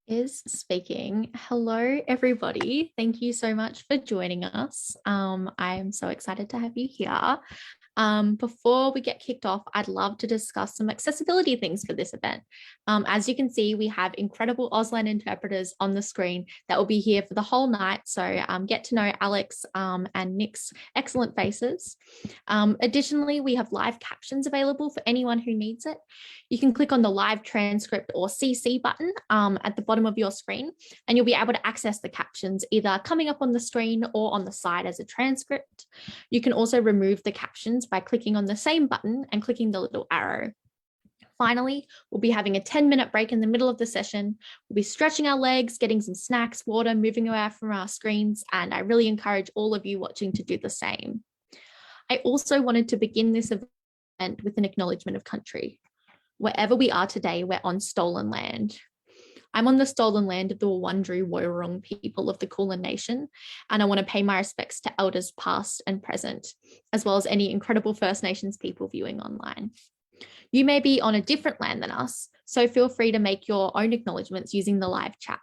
Is speaking. Hello, everybody. Thank you so much for joining us. I'm so excited to have you here. Before we get kicked off, I'd love to discuss some accessibility things for this event. As you can see, we have incredible Auslan interpreters on the screen that will be here for the whole night. So get to know Alex and Nick's excellent faces. Additionally, we have live captions available for anyone who needs it. You can click on the live transcript or CC button at the bottom of your screen, and you'll be able to access the captions either coming up on the screen or on the side as a transcript. You can also remove the captions by clicking on the same button and clicking the little arrow. Finally, we'll be having a 10-minute break in the middle of the session. We'll be stretching our legs, getting some snacks, water, moving away from our screens, and I really encourage all of you watching to do the same. I also wanted to begin this event with an acknowledgement of country. Wherever we are today, we're on stolen land. I'm on the stolen land of the Wurundjeri Woiwurrung people of the Kulin Nation, and I want to pay my respects to elders past and present, as well as any incredible First Nations people viewing online. You may be on a different land than us, so feel free to make your own acknowledgements using the live chat.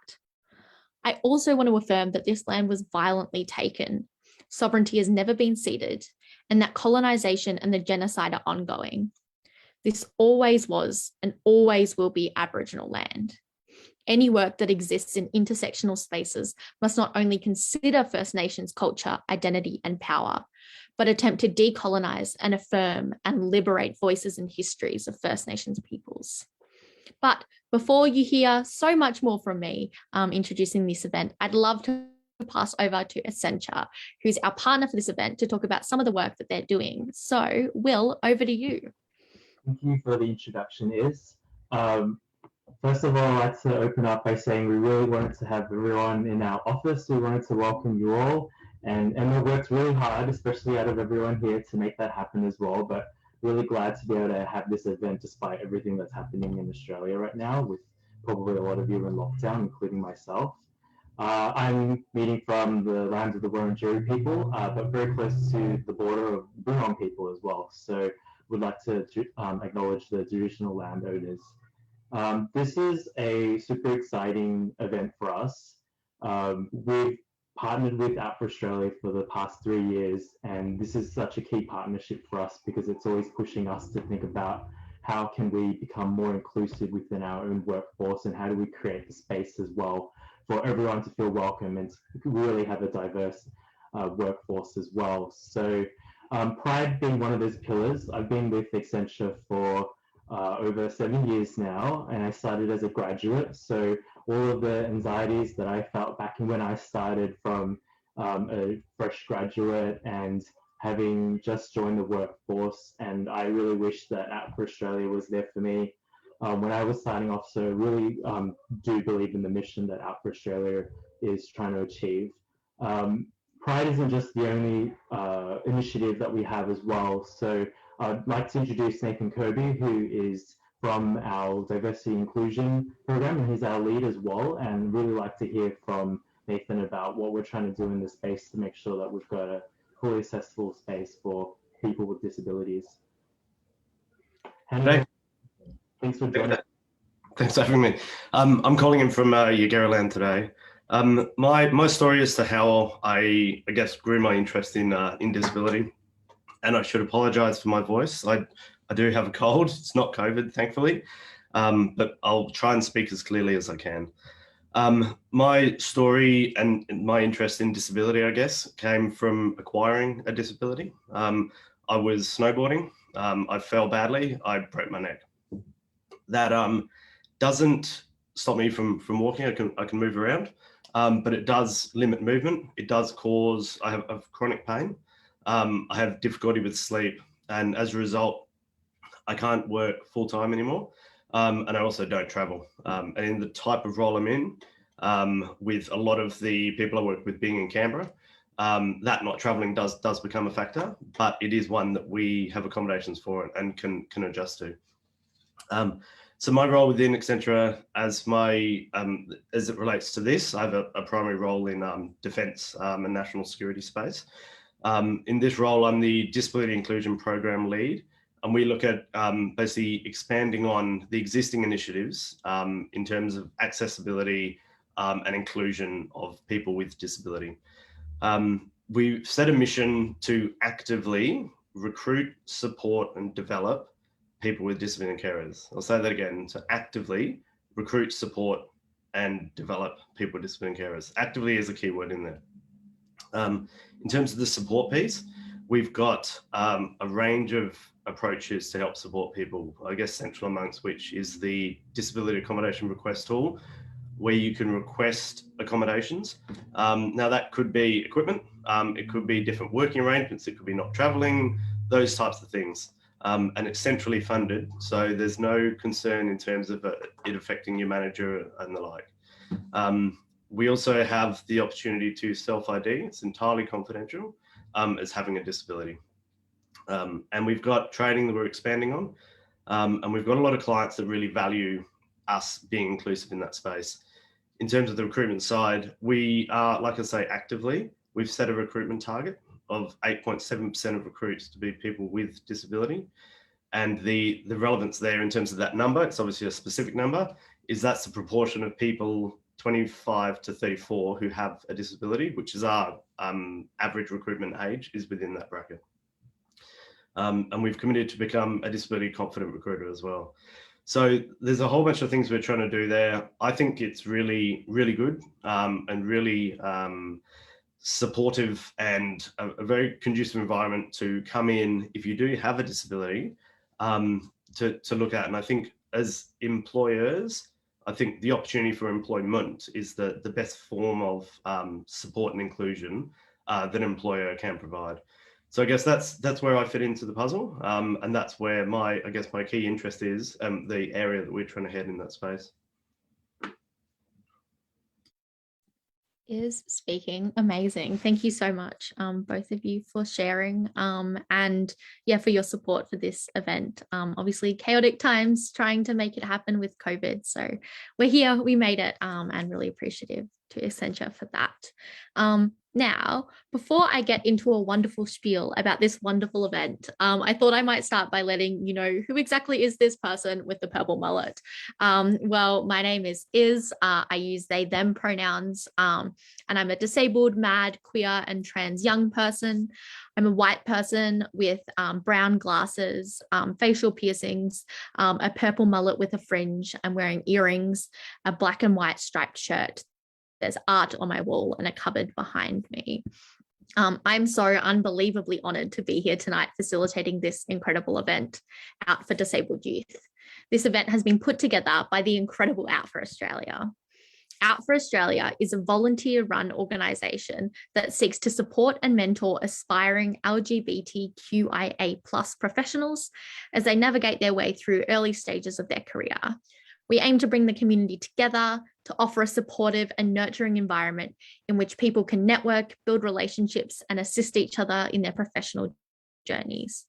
I also want to affirm that this land was violently taken. Sovereignty has never been ceded, and that colonisation and the genocide are ongoing. This always was and always will be Aboriginal land. Any work that exists in intersectional spaces must not only consider First Nations culture, identity, and power, but attempt to decolonise and affirm and liberate voices and histories of First Nations peoples. But before you hear so much more from me introducing this event, I'd love to pass over to Accenture, who's our partner for this event, to talk about some of the work that they're doing. So, Will, over to you. Thank you for the introduction, Iz. First of all, I'd like to open up by saying we really wanted to have everyone in our office. We wanted to welcome you all, and Emma worked really hard, especially out of everyone here, to make that happen as well. But really glad to be able to have this event despite everything that's happening in Australia right now, with probably a lot of you in lockdown, including myself. I'm meeting from the lands of the Wurundjeri people, but very close to the border of Bunurong people as well. So would like to acknowledge the traditional landowners. This is a super exciting event for us. We've partnered with Out for Australia for the past 3 years, and this is such a key partnership for us because it's always pushing us to think about how can we become more inclusive within our own workforce, and how do we create the space as well for everyone to feel welcome and to really have a diverse workforce as well. So Pride being one of those pillars, I've been with Accenture for over 7 years now, and I started as a graduate. So all of the anxieties that I felt back when I started from a fresh graduate and having just joined the workforce, and I really wish that Out for Australia was there for me when I was starting off. So really do believe in the mission that Out for Australia is trying to achieve. Pride isn't just the only initiative that we have as well. So I'd like to introduce Nathan Kirby, who is from our diversity inclusion program, and he's our lead as well, and really like to hear from Nathan about what we're trying to do in this space to make sure that we've got a fully accessible space for people with disabilities. Thanks for joining. Thanks for having me. I'm calling in from Yagaraland today. My story as to how I guess grew my interest in disability, and I should apologise for my voice. I do have a cold. It's not COVID, thankfully, but I'll try and speak as clearly as I can. My story and my interest in disability, I guess, came from acquiring a disability. I was snowboarding. I fell badly. I broke my neck. That doesn't stop me from walking. I can move around, but it does limit movement. It does cause, I have chronic pain. I have difficulty with sleep, and as a result, I can't work full time anymore. And I also don't travel. And in the type of role I'm in, with a lot of the people I work with being in Canberra, that not traveling does become a factor, but it is one that we have accommodations for and can adjust to. So my role within Accenture, as it relates to this, I have a primary role in defence and national security space. In this role, I'm the Disability Inclusion Program lead And we look at basically expanding on the existing initiatives in terms of accessibility and inclusion of people with disability. We've set a mission to actively recruit, support, and develop people with disability carers. I'll say that again. So actively recruit, support, and develop people with disability carers. Actively is a key word in there. In terms of the support piece, we've got a range of approaches to help support people, I guess central amongst which is the disability accommodation request tool, where you can request accommodations. Now that could be equipment, it could be different working arrangements, it could be not traveling, those types of things. And it's centrally funded, so there's no concern in terms of it affecting your manager and the like. We also have the opportunity to self-ID, it's entirely confidential, as having a disability. And we've got training that we're expanding on, and we've got a lot of clients that really value us being inclusive in that space. In terms of the recruitment side, we are, like I say, actively, we've set a recruitment target of 8.7% of recruits to be people with disability. And the relevance there in terms of that number, it's obviously a specific number, is that's the proportion of people 25 to 34 who have a disability, which is our average recruitment age is within that bracket. And we've committed to become a disability confident recruiter as well. So there's a whole bunch of things we're trying to do there. I think it's really, really good and really supportive and a very conducive environment to come in if you do have a disability to look at. And I think as employers, I think the opportunity for employment is the best form of support and inclusion that an employer can provide. So I guess that's where I fit into the puzzle, and that's where my key interest is, the area that we're trying to head in that space. Is speaking amazing. Thank you so much, both of you, for sharing and for your support for this event. Obviously chaotic times trying to make it happen with COVID, so we're here, we made it, and really appreciative to Essentia for that. Now, before I get into a wonderful spiel about this wonderful event, I thought I might start by letting you know who exactly is this person with the purple mullet. Well, my name is Iz. I use they, them pronouns, and I'm a disabled, mad, queer, and trans young person. I'm a white person with brown glasses, facial piercings, a purple mullet with a fringe. I'm wearing earrings, a black and white striped shirt. There's art on my wall and a cupboard behind me. I'm so unbelievably honoured to be here tonight facilitating this incredible event, Out for Disabled Youth. This event has been put together by the incredible Out for Australia. Out for Australia is a volunteer-run organisation that seeks to support and mentor aspiring LGBTQIA+ professionals as they navigate their way through early stages of their career. We aim to bring the community together to offer a supportive and nurturing environment in which people can network, build relationships, and assist each other in their professional journeys.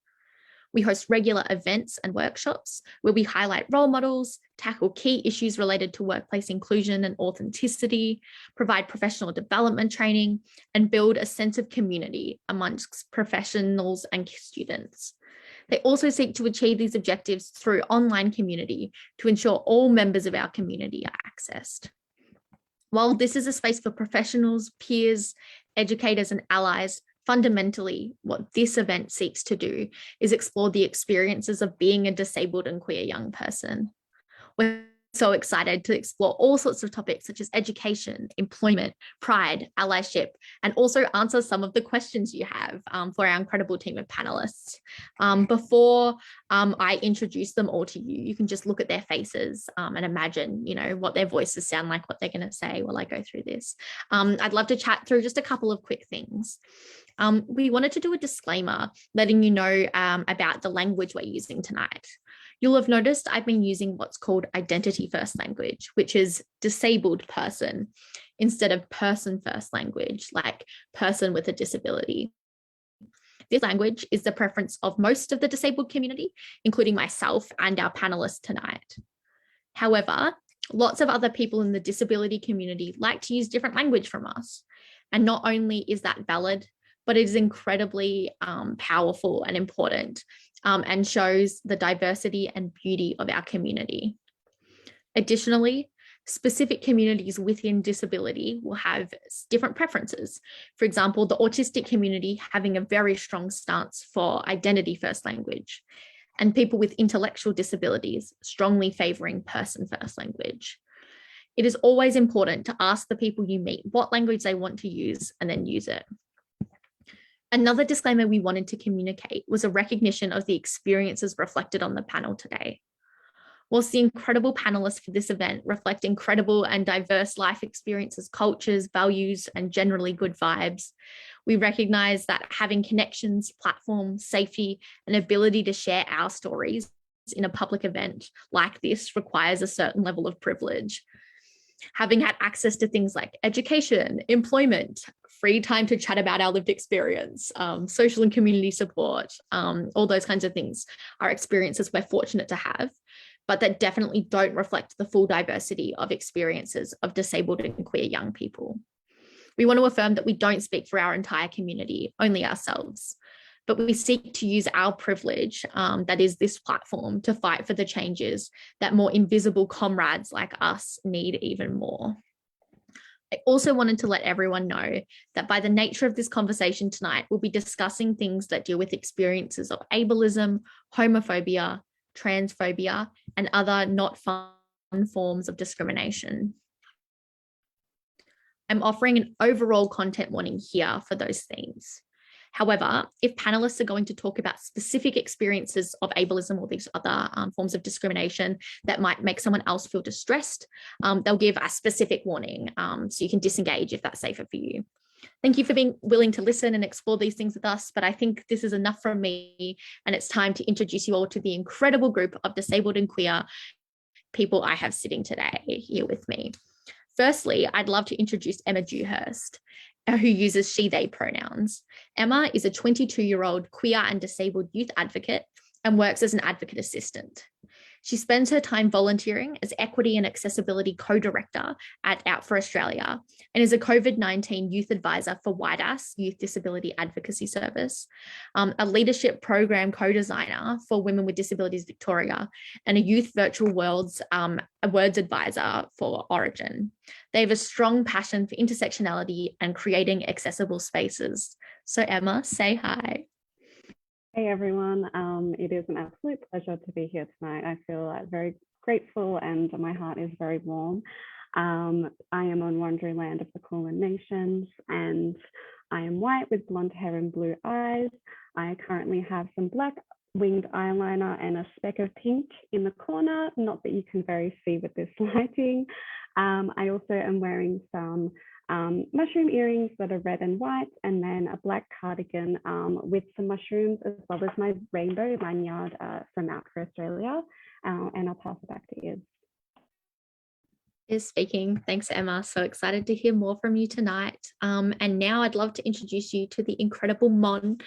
We host regular events and workshops where we highlight role models, tackle key issues related to workplace inclusion and authenticity, provide professional development training, and build a sense of community amongst professionals and students. They also seek to achieve these objectives through online community to ensure all members of our community are accessed. While this is a space for professionals, peers, educators, and allies, fundamentally, what this event seeks to do is explore the experiences of being a disabled and queer young person. We're so excited to explore all sorts of topics such as education, employment, pride, allyship, and also answer some of the questions you have for our incredible team of panelists. Before I introduce them all to you, you can just look at their faces and imagine, what their voices sound like, what they're going to say while I go through this. I'd love to chat through just a couple of quick things. We wanted to do a disclaimer letting you know about the language we're using tonight. You'll have noticed I've been using what's called identity first language, which is disabled person, instead of person first language, like person with a disability. This language is the preference of most of the disabled community, including myself and our panelists tonight. However, lots of other people in the disability community like to use different language from us. And not only is that valid, but it is incredibly powerful and important, and shows the diversity and beauty of our community. Additionally, specific communities within disability will have different preferences. For example, the autistic community having a very strong stance for identity first language, and people with intellectual disabilities strongly favouring person first language. It is always important to ask the people you meet what language they want to use and then use it. Another disclaimer we wanted to communicate was a recognition of the experiences reflected on the panel today. Whilst the incredible panelists for this event reflect incredible and diverse life experiences, cultures, values, and generally good vibes, we recognise that having connections, platforms, safety, and ability to share our stories in a public event like this requires a certain level of privilege. Having had access to things like education, employment, free time to chat about our lived experience, social and community support, all those kinds of things are experiences we're fortunate to have, but that definitely don't reflect the full diversity of experiences of disabled and queer young people. We want to affirm that we don't speak for our entire community, only ourselves, but we seek to use our privilege, that is this platform, to fight for the changes that more invisible comrades like us need even more. I also wanted to let everyone know that by the nature of this conversation tonight, we'll be discussing things that deal with experiences of ableism, homophobia, transphobia, and other not fun forms of discrimination. I'm offering an overall content warning here for those themes. However, if panelists are going to talk about specific experiences of ableism or these other forms of discrimination that might make someone else feel distressed, they'll give a specific warning, so you can disengage if that's safer for you. Thank you for being willing to listen and explore these things with us, but I think this is enough from me, and it's time to introduce you all to the incredible group of disabled and queer people I have sitting today here with me. Firstly, I'd love to introduce Emma Dewhurst, who uses she, they pronouns. Emma is a 22-year-old queer and disabled youth advocate and works as an advocate assistant. She spends her time volunteering as Equity and Accessibility Co-Director at Out for Australia and is a COVID-19 youth advisor for WIDAS, Youth Disability Advocacy Service, a leadership program co-designer for Women with Disabilities Victoria, and a youth virtual words advisor for Origin. They have a strong passion for intersectionality and creating accessible spaces. So Emma, say hi. Hey everyone, it is an absolute pleasure to be here tonight. I feel very grateful and my heart is very warm. I am on Wurundjeri land of the Kulin Nations and I am white with blonde hair and blue eyes. I currently have some black winged eyeliner and a speck of pink in the corner, not that you can very see with this lighting. I also am wearing some mushroom earrings that are red and white, and then a black cardigan with some mushrooms, as well as my rainbow lanyard from Out for Australia. And I'll pass it back to Iz. Is speaking. Thanks, Emma. So excited to hear more from you tonight. And now I'd love to introduce you to the incredible Mon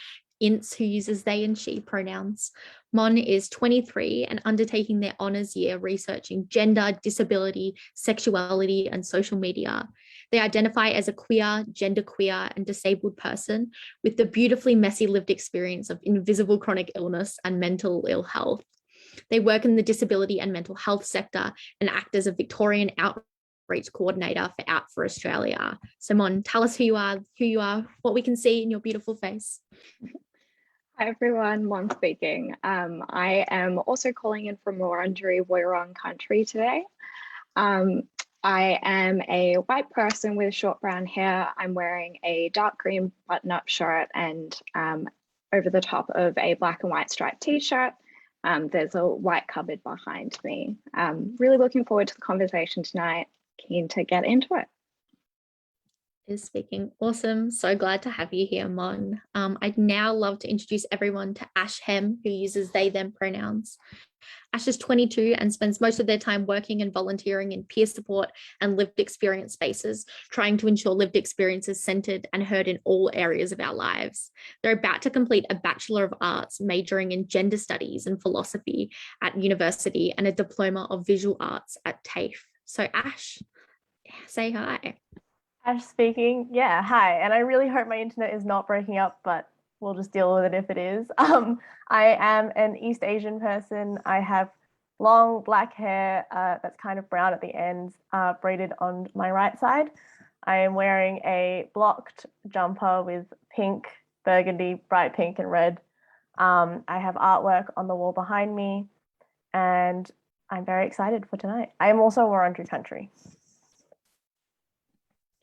Ince, who uses they and she pronouns. Mon is 23 and undertaking their honours year researching gender, disability, sexuality, and social media. They identify as a queer, genderqueer, and disabled person with the beautifully messy lived experience of invisible chronic illness and mental ill health. They work in the disability and mental health sector and act as a Victorian outreach coordinator for Out for Australia. So Mon, tell us who you are, what we can see in your beautiful face. Hi everyone, Mon speaking. I am also calling in from Wurundjeri Woiwurrung country today. I am a white person with short brown hair. I'm wearing a dark green button-up shirt and over the top of a black and white striped t-shirt. There's a white cupboard behind me. Really looking forward to the conversation tonight. Keen to get into it. Is speaking. Awesome. So glad to have you here, Mon. I'd now love to introduce everyone to Ash Hem, who uses they, them pronouns. Ash is 22 and spends most of their time working and volunteering in peer support and lived experience spaces, trying to ensure lived experience is centered and heard in all areas of our lives. They're about to complete a Bachelor of Arts majoring in gender studies and philosophy at university and a diploma of visual arts at TAFE. So Ash, say hi. Ash speaking. Yeah, hi. And I really hope my internet is not breaking up, but we'll just deal with it if it is. I am an East Asian person. I have long black hair that's kind of brown at the ends, braided on my right side. I am wearing a blocked jumper with pink, burgundy, bright pink, and red. I have artwork on the wall behind me, and I'm very excited for tonight. I am also Wurundjeri country.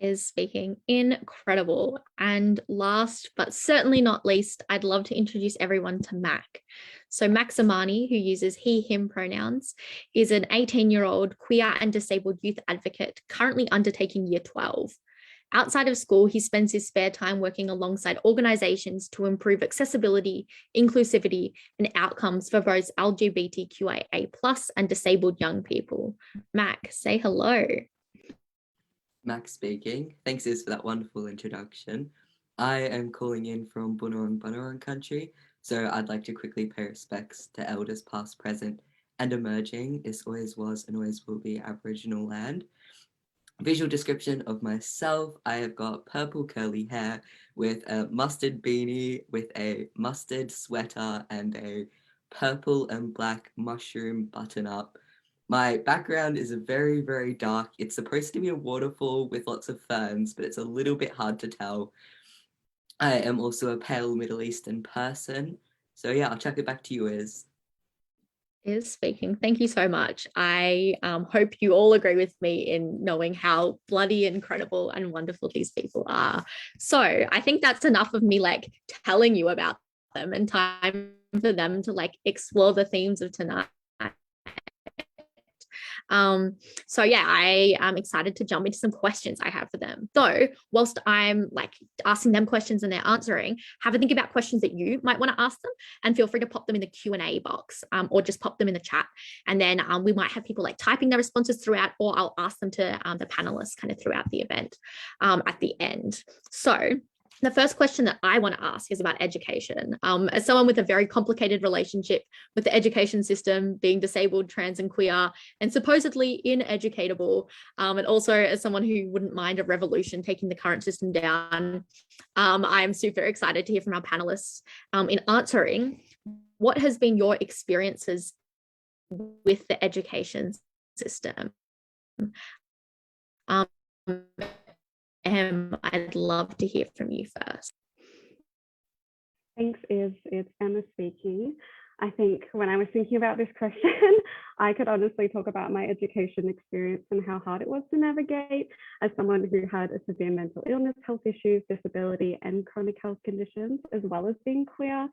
Is speaking. Incredible. And last but certainly not least, I'd love to introduce everyone to Mac. So Mac Zamani, who uses he, him pronouns, is an 18-year-old queer and disabled youth advocate currently undertaking year 12. Outside of school, he spends his spare time working alongside organizations to improve accessibility, inclusivity, and outcomes for both LGBTQIA+ and disabled young people. Mac, say hello. Max speaking. Thanks, Iz, for that wonderful introduction. I am calling in from Bunurong country, so I'd like to quickly pay respects to elders past, present, and emerging. This always was and always will be Aboriginal land. Visual description of myself: I have got purple curly hair with a mustard beanie with a mustard sweater and a purple and black mushroom button up. My background is a very, very dark. It's supposed to be a waterfall with lots of ferns, but it's a little bit hard to tell. I am also a pale Middle Eastern person. So yeah, I'll chuck it back to you, Iz. Is speaking. Thank you so much. I hope you all agree with me in knowing how bloody incredible and wonderful these people are. So I think that's enough of me like telling you about them, and time for them to like explore the themes of tonight. So yeah, I am excited to jump into some questions I have for them. Though, whilst I'm like asking them questions and they're answering, have a think about questions that you might want to ask them, and feel free to pop them in the Q&A box, or just pop them in the chat. And then we might have people like typing their responses throughout, or I'll ask them to the panelists kind of throughout the event at the end. So the first question that I want to ask is about education. As someone with a very complicated relationship with the education system, being disabled, trans, and queer, and supposedly ineducatable, and also as someone who wouldn't mind a revolution taking the current system down, I'm super excited to hear from our panelists in answering what has been your experiences with the education system. I'd love to hear from you first. Thanks, Iz. It's Emma speaking. I think when I was thinking about this question, I could honestly talk about my education experience and how hard it was to navigate as someone who had a severe mental illness, health issues, disability, and chronic health conditions, as well as being queer.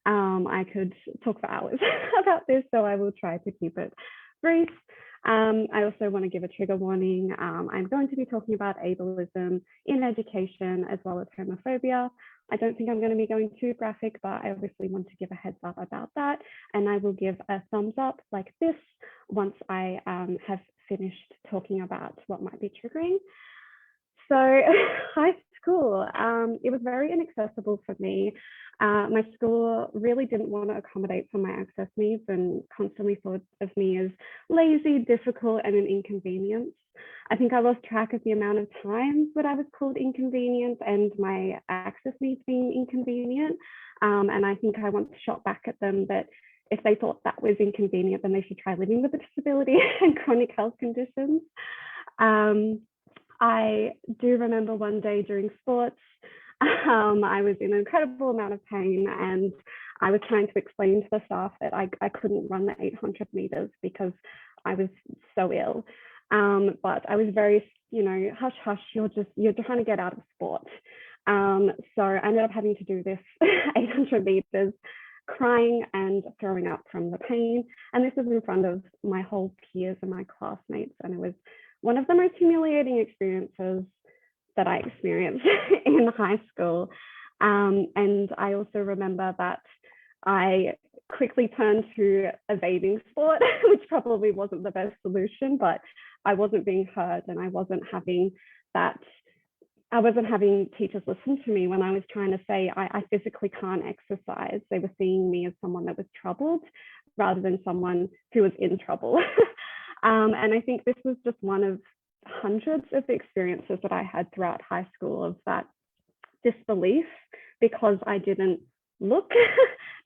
I could talk for hours about this, so I will try to keep it brief. I also want to give a trigger warning. I'm going to be talking about ableism in education as well as homophobia. I don't think I'm going to be going too graphic, but I obviously want to give a heads up about that. And I will give a thumbs up like this once I have finished talking about what might be triggering. So high school, it was very inaccessible for me. My school really didn't want to accommodate for my access needs and constantly thought of me as lazy, difficult, and an inconvenience. I think I lost track of the amount of times that I was called inconvenient and my access needs being inconvenient. And I think I once shot back at them that if they thought that was inconvenient, then they should try living with a disability and chronic health conditions. I do remember one day during sports, I was in an incredible amount of pain, and I was trying to explain to the staff that I couldn't run the 800 meters because I was so ill. But I was very, hush, hush, you're trying to get out of sport. So I ended up having to do this 800 meters, crying and throwing up from the pain. And this was in front of my whole peers and my classmates. And it was one of the most humiliating experiences that I experienced in high school. And I also remember that I quickly turned to evading sport, which probably wasn't the best solution, but I wasn't being heard, and I wasn't having teachers listen to me when I was trying to say I physically can't exercise. They were seeing me as someone that was troubled rather than someone who was in trouble. And I think this was just one of hundreds of experiences that I had throughout high school of that disbelief because I didn't look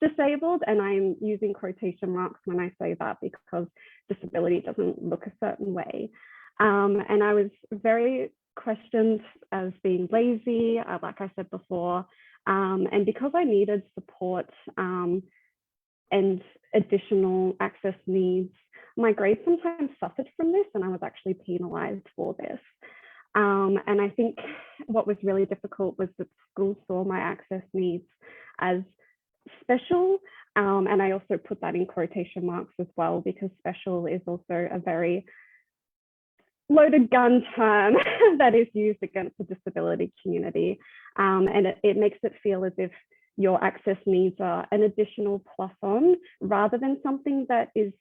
disabled. And I'm using quotation marks when I say that because disability doesn't look a certain way. And I was very questioned as being lazy, like I said before. And because I needed support and additional access needs, my grades sometimes suffered from this, and I was actually penalized for this. And I think what was really difficult was that schools saw my access needs as special. And I also put that in quotation marks as well, because special is also a very loaded gun term that is used against the disability community. And it makes it feel as if your access needs are an additional plus on rather than something that is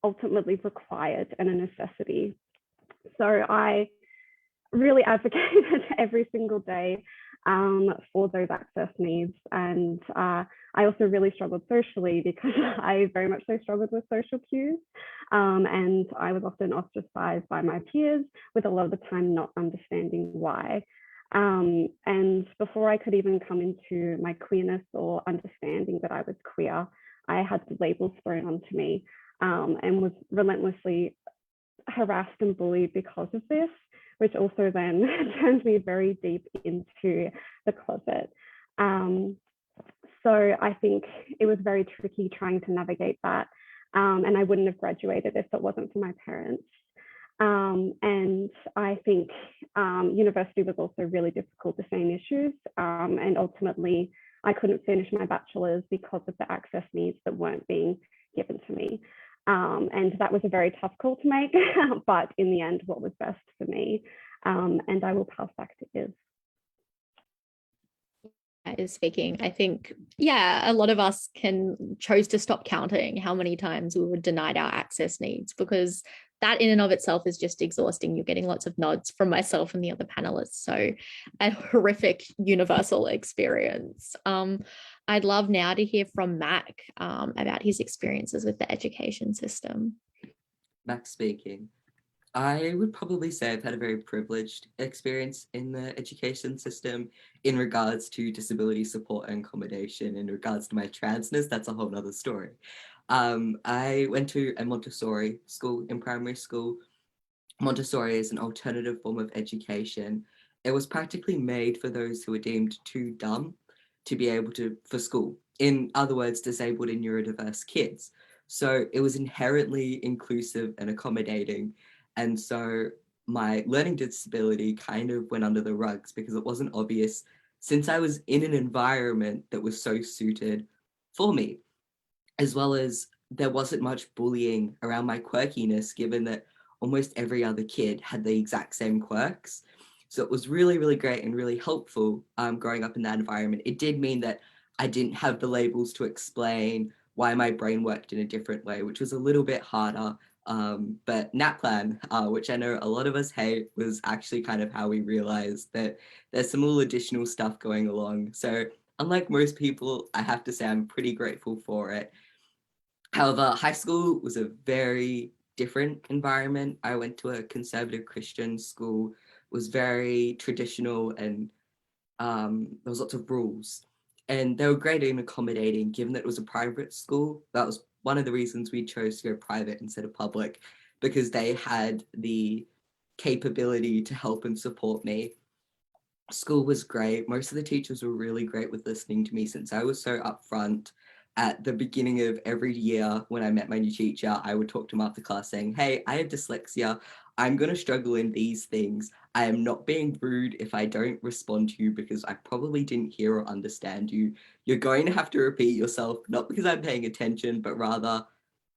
ultimately required and a necessity. So I really advocated every single day for those access needs. And I also really struggled socially because I very much so struggled with social cues. And I was often ostracized by my peers, with a lot of the time not understanding why. And before I could even come into my queerness or understanding that I was queer, I had the labels thrown onto me and was relentlessly harassed and bullied because of this, which also then turned me very deep into the closet. So I think it was very tricky trying to navigate that. And I wouldn't have graduated if it wasn't for my parents. And I think university was also really difficult, the same issues. And ultimately, I couldn't finish my bachelor's because of the access needs that weren't being given to me. And that was a very tough call to make, but in the end, what was best for me. And I will pass back to Iz. Is speaking. I think, yeah, a lot of us chose to stop counting how many times we were denied our access needs, because that in and of itself is just exhausting. You're getting lots of nods from myself and the other panelists. So a horrific universal experience. I'd love now to hear from Mac about his experiences with the education system. Max speaking. I would probably say I've had a very privileged experience in the education system in regards to disability support and accommodation. In regards to my transness, that's a whole nother story. I went to a Montessori school in primary school. Montessori is an alternative form of education. It was practically made for those who were deemed too dumb to be able to, for school. In other words, disabled and neurodiverse kids. So it was inherently inclusive and accommodating. And so my learning disability kind of went under the rugs because it wasn't obvious, since I was in an environment that was so suited for me, as well as there wasn't much bullying around my quirkiness, given that almost every other kid had the exact same quirks. So it was really, really great and really helpful growing up in that environment. It did mean that I didn't have the labels to explain why my brain worked in a different way, which was a little bit harder. But NAPLAN, which I know a lot of us hate, was actually kind of how we realized that there's some little additional stuff going along. So unlike most people, I have to say I'm pretty grateful for it. However, high school was a very different environment. I went to a conservative Christian school, was very traditional, and there was lots of rules. And they were great and accommodating, given that it was a private school. That was one of the reasons we chose to go private instead of public, because they had the capability to help and support me. School was great. Most of the teachers were really great with listening to me, since I was so upfront. At the beginning of every year, when I met my new teacher, I would talk to him after class saying, hey, I have dyslexia. I'm going to struggle in these things. I am not being rude if I don't respond to you because I probably didn't hear or understand you. You're going to have to repeat yourself, not because I'm paying attention, but rather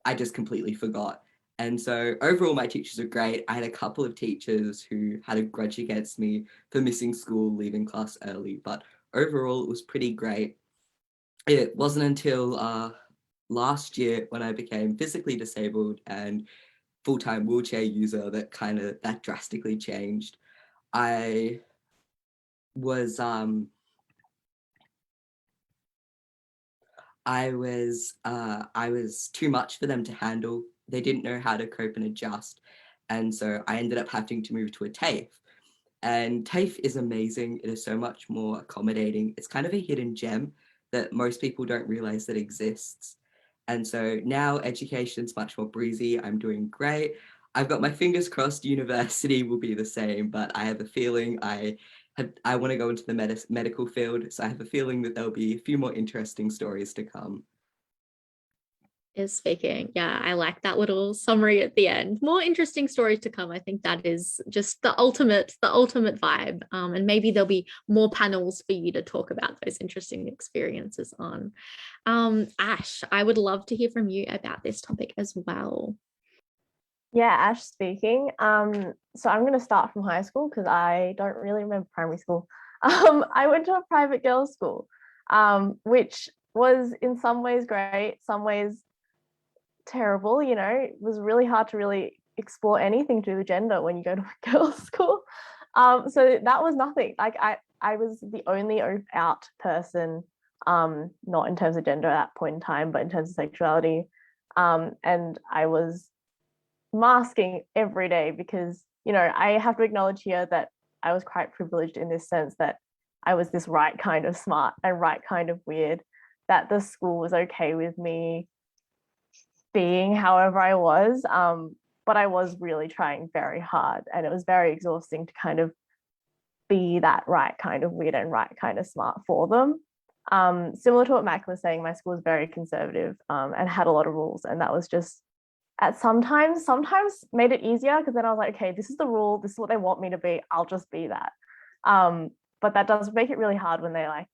I just completely forgot. And so overall, my teachers are great. I had a couple of teachers who had a grudge against me for missing school, leaving class early, but overall, it was pretty great. It wasn't until last year when I became physically disabled and full-time wheelchair user that drastically changed. I was too much for them to handle. They didn't know how to cope and adjust. And so I ended up having to move to a TAFE. And TAFE is amazing. It is so much more accommodating. It's kind of a hidden gem that most people don't realize that exists. And so now education's much more breezy. I'm doing great. I've got my fingers crossed university will be the same, but I have a feeling I want to go into the medical field. So I have a feeling that there'll be a few more interesting stories to come. Is speaking. Yeah, I like that little summary at the end. More interesting stories to come. I think that is just the ultimate vibe. And maybe there'll be more panels for you to talk about those interesting experiences on. Ash, I would love to hear from you about this topic as well. Yeah, Ash speaking. So I'm going to start from high school because I don't really remember primary school. I went to a private girls' school, which was in some ways great, some ways terrible. You know, it was really hard to really explore anything to do with gender when you go to a girls' school. So that was nothing. Like I was the only out person, not in terms of gender at that point in time, but in terms of sexuality. And I was masking every day because, you know, I have to acknowledge here that I was quite privileged in this sense that I was this right kind of smart and right kind of weird, that the school was okay with me being however I was. But I was really trying very hard, and it was very exhausting to kind of be that right kind of weird and right kind of smart for them. Similar to what Mac was saying, my school was very conservative and had a lot of rules, and that was just at sometimes made it easier because then I was like, okay, this is the rule, this is what they want me to be, I'll just be that. But that does make it really hard when they like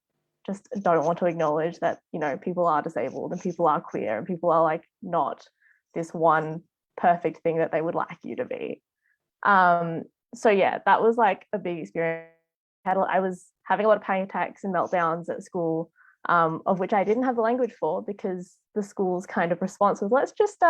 just don't want to acknowledge that, you know, people are disabled and people are queer and people are like not this one perfect thing that they would like you to be. So yeah, that was like a big experience. I was having a lot of panic attacks and meltdowns at school, of which I didn't have the language for because the school's kind of response was, let's just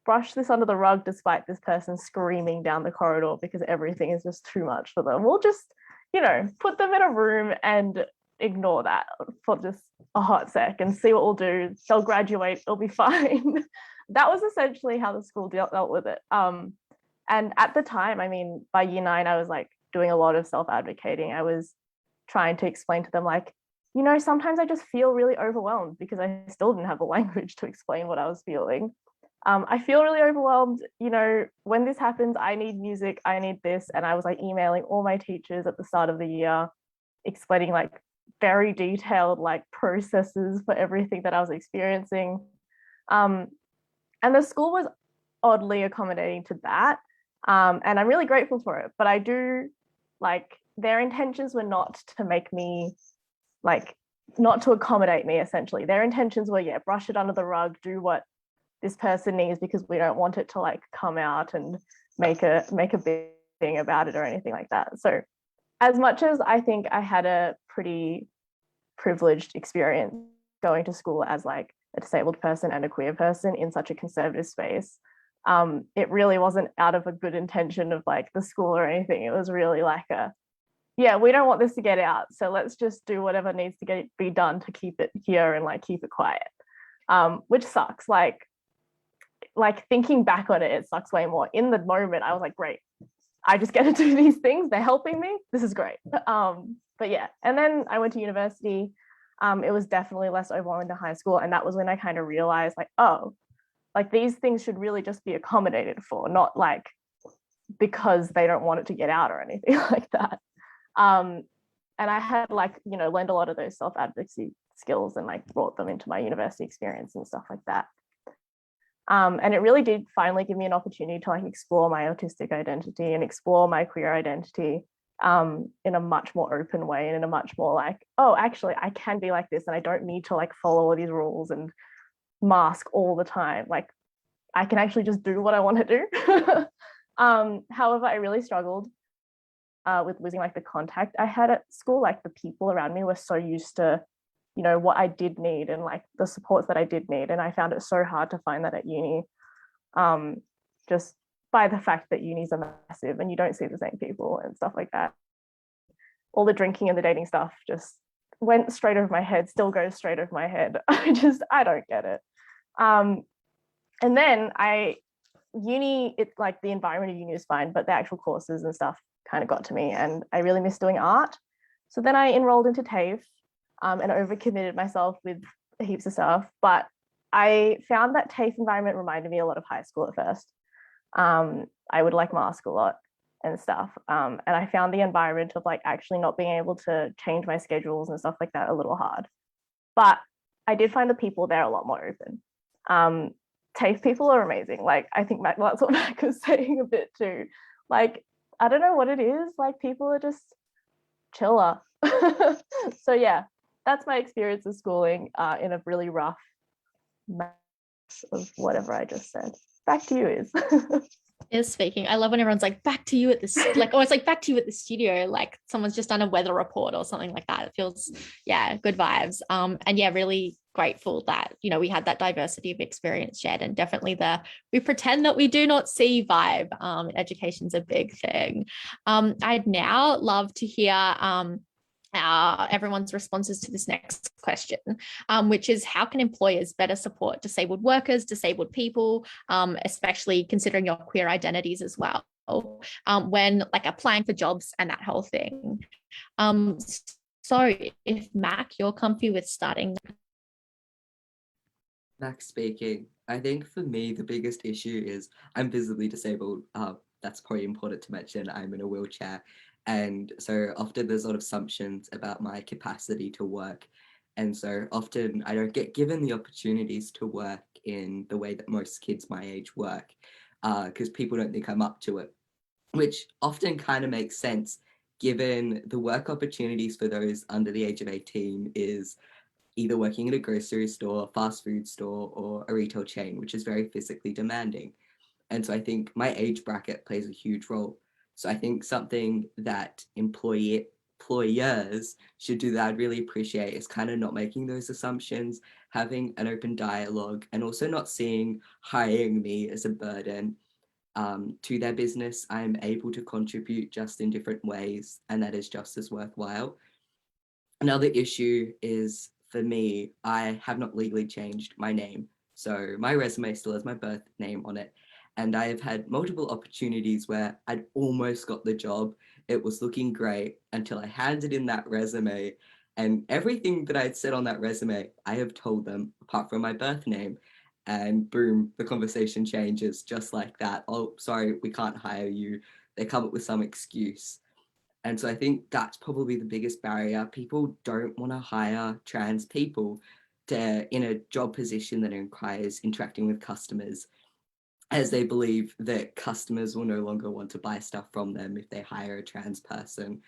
brush this under the rug despite this person screaming down the corridor because everything is just too much for them. We'll just, you know, put them in a room and ignore that for just a hot sec and see what we'll do. They'll graduate, it'll be fine. That was essentially how the school dealt with it. And at the time, I mean, by year 9, I was like doing a lot of self-advocating. I was trying to explain to them like, you know, sometimes I just feel really overwhelmed because I still didn't have the language to explain what I was feeling. I feel really overwhelmed. You know, when this happens, I need music, I need this. And I was like emailing all my teachers at the start of the year, explaining like very detailed like processes for everything that I was experiencing. And the school was oddly accommodating to that. And I'm really grateful for it. But I do like their intentions were not to make me like, not to accommodate me essentially. Their intentions were, yeah, brush it under the rug, do what this person needs because we don't want it to like come out and make a big thing about it or anything like that. So as much as I think I had a pretty privileged experience going to school as like a disabled person and a queer person in such a conservative space, it really wasn't out of a good intention of like the school or anything. It was really like a, yeah, we don't want this to get out, so let's just do whatever needs to be done to keep it here and like keep it quiet, which sucks. Like thinking back on it, it sucks way more. In the moment, I was like, great, I just get to do these things. They're helping me. This is great. But yeah, and then I went to university. It was definitely less overwhelming than high school. And that was when I kind of realized like, oh, like these things should really just be accommodated for, not like because they don't want it to get out or anything like that. And I had like, you know, learned a lot of those self-advocacy skills and like brought them into my university experience and stuff like that. And it really did finally give me an opportunity to like explore my autistic identity and explore my queer identity in a much more open way and in a much more like, oh, actually, I can be like this and I don't need to like follow all these rules and mask all the time. Like I can actually just do what I want to do. However, I really struggled with losing like the contact I had at school. Like the people around me were so used to, you know, what I did need and like the supports that I did need. And I found it so hard to find that at uni, just by the fact that unis are massive and you don't see the same people and stuff like that. All the drinking and the dating stuff just went straight over my head, still goes straight over my head. I don't get it. And then I uni, it's like the environment of uni is fine, but the actual courses and stuff kind of got to me, and I really miss doing art. So then I enrolled into TAFE and overcommitted myself with heaps of stuff. But I found that TAFE environment reminded me a lot of high school at first. I would like mask a lot and stuff. And I found the environment of like actually not being able to change my schedules and stuff like that a little hard. But I did find the people there a lot more open. TAFE people are amazing. Like, I think that's what Mac was saying a bit too. Like, I don't know what it is. Like, people are just chiller. So yeah, that's my experience of schooling in a really rough mess of whatever I just said. Back to you, Iz. Is speaking. I love when everyone's like, back to you at this, like, oh, it's like back to you at the studio, like someone's just done a weather report or something like that. It feels, yeah, good vibes. And yeah, really grateful that, you know, we had that diversity of experience shared, and definitely we pretend that we do not see vibe. Education's a big thing. I'd now love to hear everyone's responses to this next question, which is, how can employers better support disabled workers, disabled people, especially considering your queer identities as well, when like applying for jobs and that whole thing? So if Mac, you're comfy with starting. Max speaking. I think for me, the biggest issue is I'm visibly disabled. That's probably important to mention. I'm in a wheelchair. And so often there's a lot of assumptions about my capacity to work. And so often I don't get given the opportunities to work in the way that most kids my age work, because people don't think I'm up to it, which often kind of makes sense given the work opportunities for those under the age of 18 is either working in a grocery store, fast food store, or a retail chain, which is very physically demanding. And so I think my age bracket plays a huge role. So I think something that employers should do that I'd really appreciate is kind of not making those assumptions, having an open dialogue, and also not seeing hiring me as a burden to their business. I'm able to contribute just in different ways, and that is just as worthwhile. Another issue is, for me, I have not legally changed my name. So my resume still has my birth name on it. And I have had multiple opportunities where I'd almost got the job. It was looking great until I handed in that resume, and everything that I'd said on that resume, I have told them apart from my birth name. And boom, the conversation changes just like that. Oh, sorry, we can't hire you. They come up with some excuse. And so I think that's probably the biggest barrier. People don't want to hire trans people in a job position that requires interacting with customers, as they believe that customers will no longer want to buy stuff from them if they hire a trans person,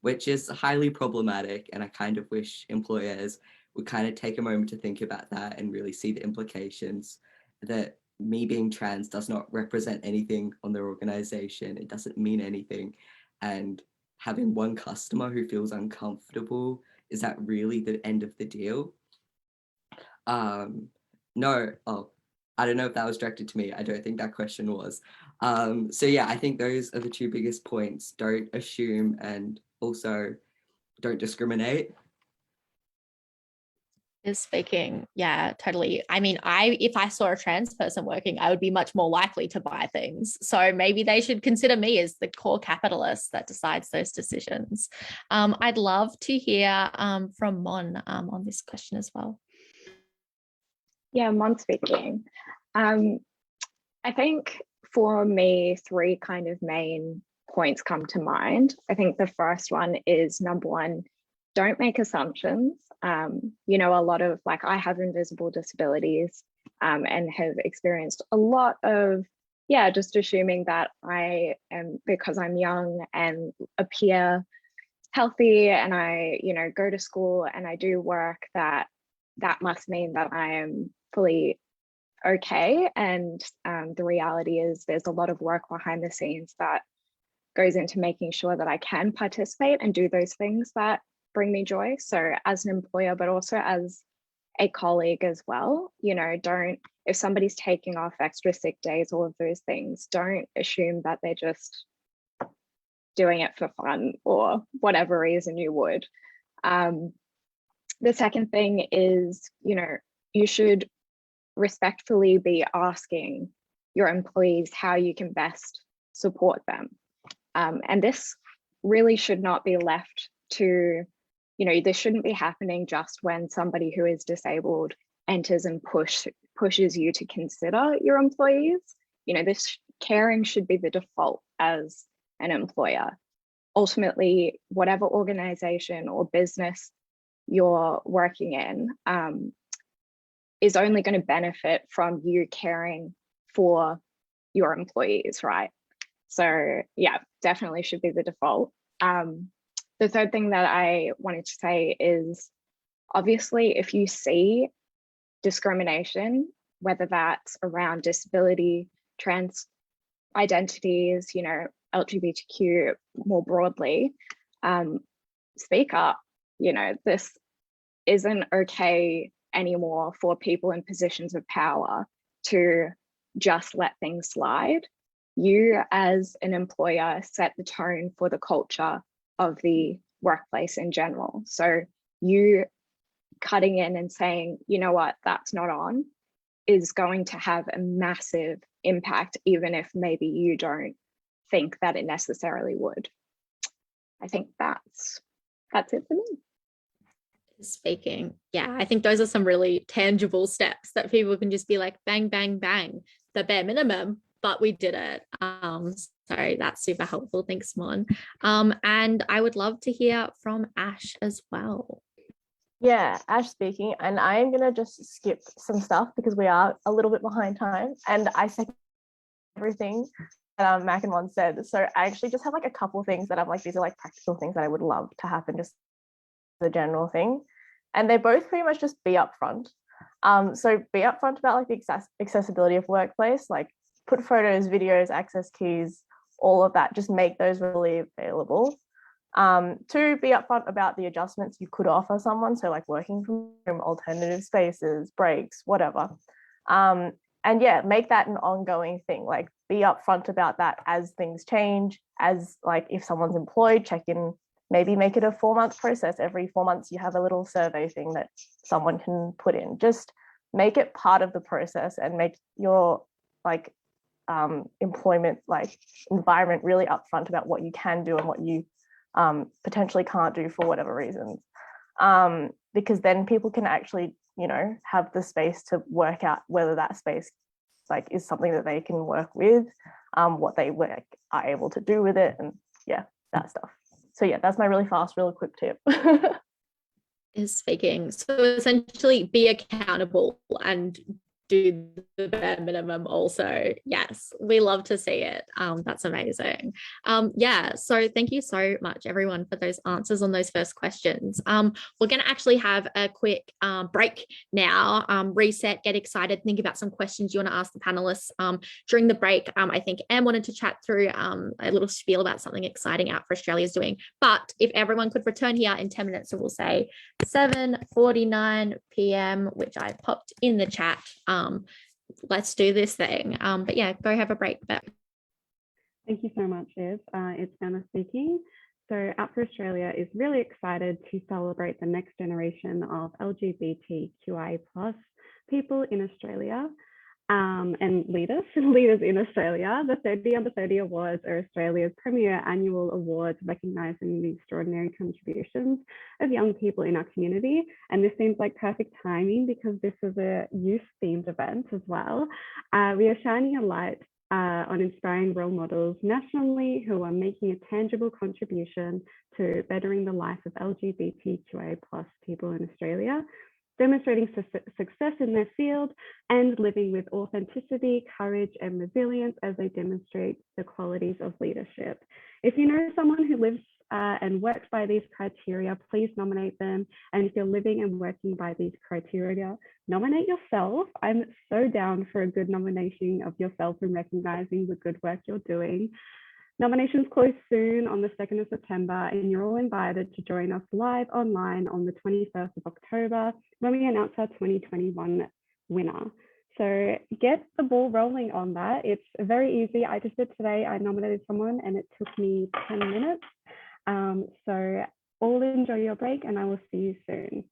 which is highly problematic. And I kind of wish employers would kind of take a moment to think about that and really see the implications that me being trans does not represent anything on their organization. It doesn't mean anything. And having one customer who feels uncomfortable, is that really the end of the deal? No, I don't know if that was directed to me. I don't think that question was. So yeah, I think those are the two biggest points. Don't assume, and also don't discriminate. Is speaking. Yeah, totally. I mean, if I saw a trans person working, I would be much more likely to buy things. So maybe they should consider me as the core capitalist that decides those decisions. I'd love to hear from Mon on this question as well. Yeah, Mon speaking. I think for me, three kind of main points come to mind. I think the first one is, number one, don't make assumptions. You know, a lot of, like, I have invisible disabilities and have experienced a lot of, yeah, just assuming that I am, because I'm young and appear healthy and I, you know, go to school and I do work, that must mean that I am fully okay. And the reality is there's a lot of work behind the scenes that goes into making sure that I can participate and do those things that bring me joy. So as an employer, but also as a colleague as well, you know, if somebody's taking off extra sick days, all of those things, don't assume that they're just doing it for fun or whatever reason you would. The second thing is, you know, you should respectfully be asking your employees how you can best support them. And this really should not be left to, this shouldn't be happening just when somebody who is disabled enters and pushes you to consider your employees. This caring should be the default as an employer. Ultimately, whatever organization or business you're working in is only going to benefit from you caring for your employees, right? So yeah, definitely should be the default. The third thing that I wanted to say is, obviously, if you see discrimination, whether that's around disability, trans identities, LGBTQ more broadly, speak up. This isn't okay anymore for people in positions of power to just let things slide. You as an employer set the tone for the culture of the workplace in general. So you cutting in and saying, you know what, that's not on, is going to have a massive impact, even if maybe you don't think that it necessarily would. I think that's it for me. Speaking, yeah, I think those are some really tangible steps that people can just be like, bang, bang, bang, the bare minimum, but we did it. So that's super helpful. Thanks, Mon. And I would love to hear from Ash as well. Yeah, Ash speaking, and I am gonna just skip some stuff because we are a little bit behind time, and I second everything that Mac and Mon said. So I actually just have like a couple things that I'm like, these are like practical things that I would love to happen, just the general thing, and they both pretty much just be upfront. So be upfront about like the accessibility of workplace, like put photos, videos, access keys, all of that, just make those really available. To be upfront about the adjustments you could offer someone, so like working from home, alternative spaces, breaks, whatever. And yeah, make that an ongoing thing, like be upfront about that as things change, as like if someone's employed, check in, maybe make it a 4-month process. Every 4 months you have a little survey thing that someone can put in. Just make it part of the process and make your like employment like environment really upfront about what you can do and what you potentially can't do for whatever reasons, because then people can actually have the space to work out whether that space like is something that they can work with, what they are able to do with it, and yeah, that stuff. So yeah, that's my really fast, really quick tip. Is speaking. So essentially be accountable and do the bare minimum also. Yes, we love to see it. That's amazing. Yeah, so thank you so much everyone for those answers on those first questions. We're going to actually have a quick break now, reset, get excited, think about some questions you want to ask the panelists during the break. I think Em wanted to chat through a little spiel about something exciting Out for Australia is doing, but if everyone could return here in 10 minutes, so we'll say 7:49 p.m, which I popped in the chat. Let's do this thing. But yeah, go have a break. Thank you so much, Liz. It's Anna speaking. So Out for Australia is really excited to celebrate the next generation of LGBTQI+ people in Australia and leaders in Australia. The 30 Under 30 Awards are Australia's premier annual awards recognising the extraordinary contributions of young people in our community. And this seems like perfect timing because this is a youth-themed event as well. We are shining a light on inspiring role models nationally who are making a tangible contribution to bettering the life of LGBTQI+ people in Australia, demonstrating success in their field and living with authenticity, courage, and resilience as they demonstrate the qualities of leadership. If you know someone who lives and works by these criteria, please nominate them. And if you're living and working by these criteria, nominate yourself. I'm so down for a good nomination of yourself and recognizing the good work you're doing. Nominations close soon on the 2nd of September, and you're all invited to join us live online on the 21st of October when we announce our 2021 winner. So get the ball rolling on that. It's very easy. I just did today. I nominated someone and it took me 10 minutes. So all enjoy your break and I will see you soon.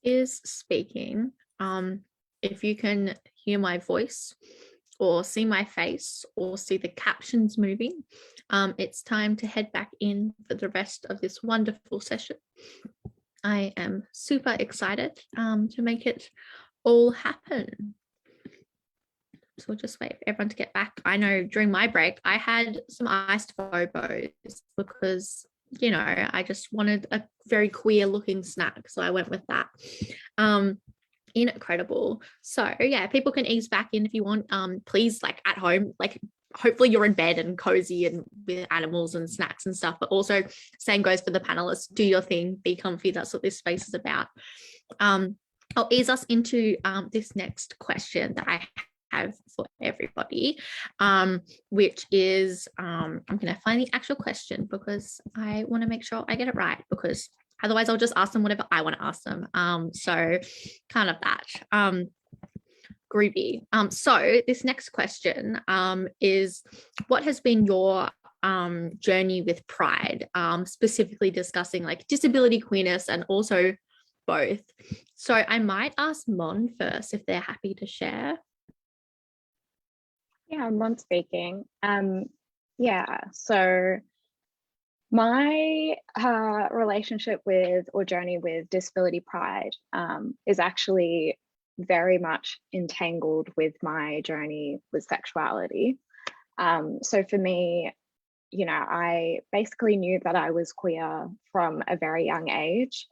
is speaking. If you can hear my voice or see my face or see the captions moving, it's time to head back in for the rest of this wonderful session. I am super excited to make it all happen. So we'll just wait for everyone to get back. I know during my break, I had some iced Bobos because, you know, I just wanted a very queer looking snack. So I went with that. Incredible. So yeah, people can ease back in if you want. Please, like at home, like hopefully you're in bed and cozy and with animals and snacks and stuff, but also same goes for the panelists. Do your thing, be comfy. That's what this space is about. I'll ease us into this next question that I have for everybody, which is I'm going to find the actual question because I want to make sure I get it right, because otherwise I'll just ask them whatever I want to ask them. So kind of that. Groovy. So this next question is, what has been your journey with Pride, specifically discussing like disability queerness and also both. So I might ask Mon first if they're happy to share. Yeah, Mon speaking. Yeah, so my relationship with or journey with disability pride is actually very much entangled with my journey with sexuality. So for me, you know, I basically knew that I was queer from a very young age.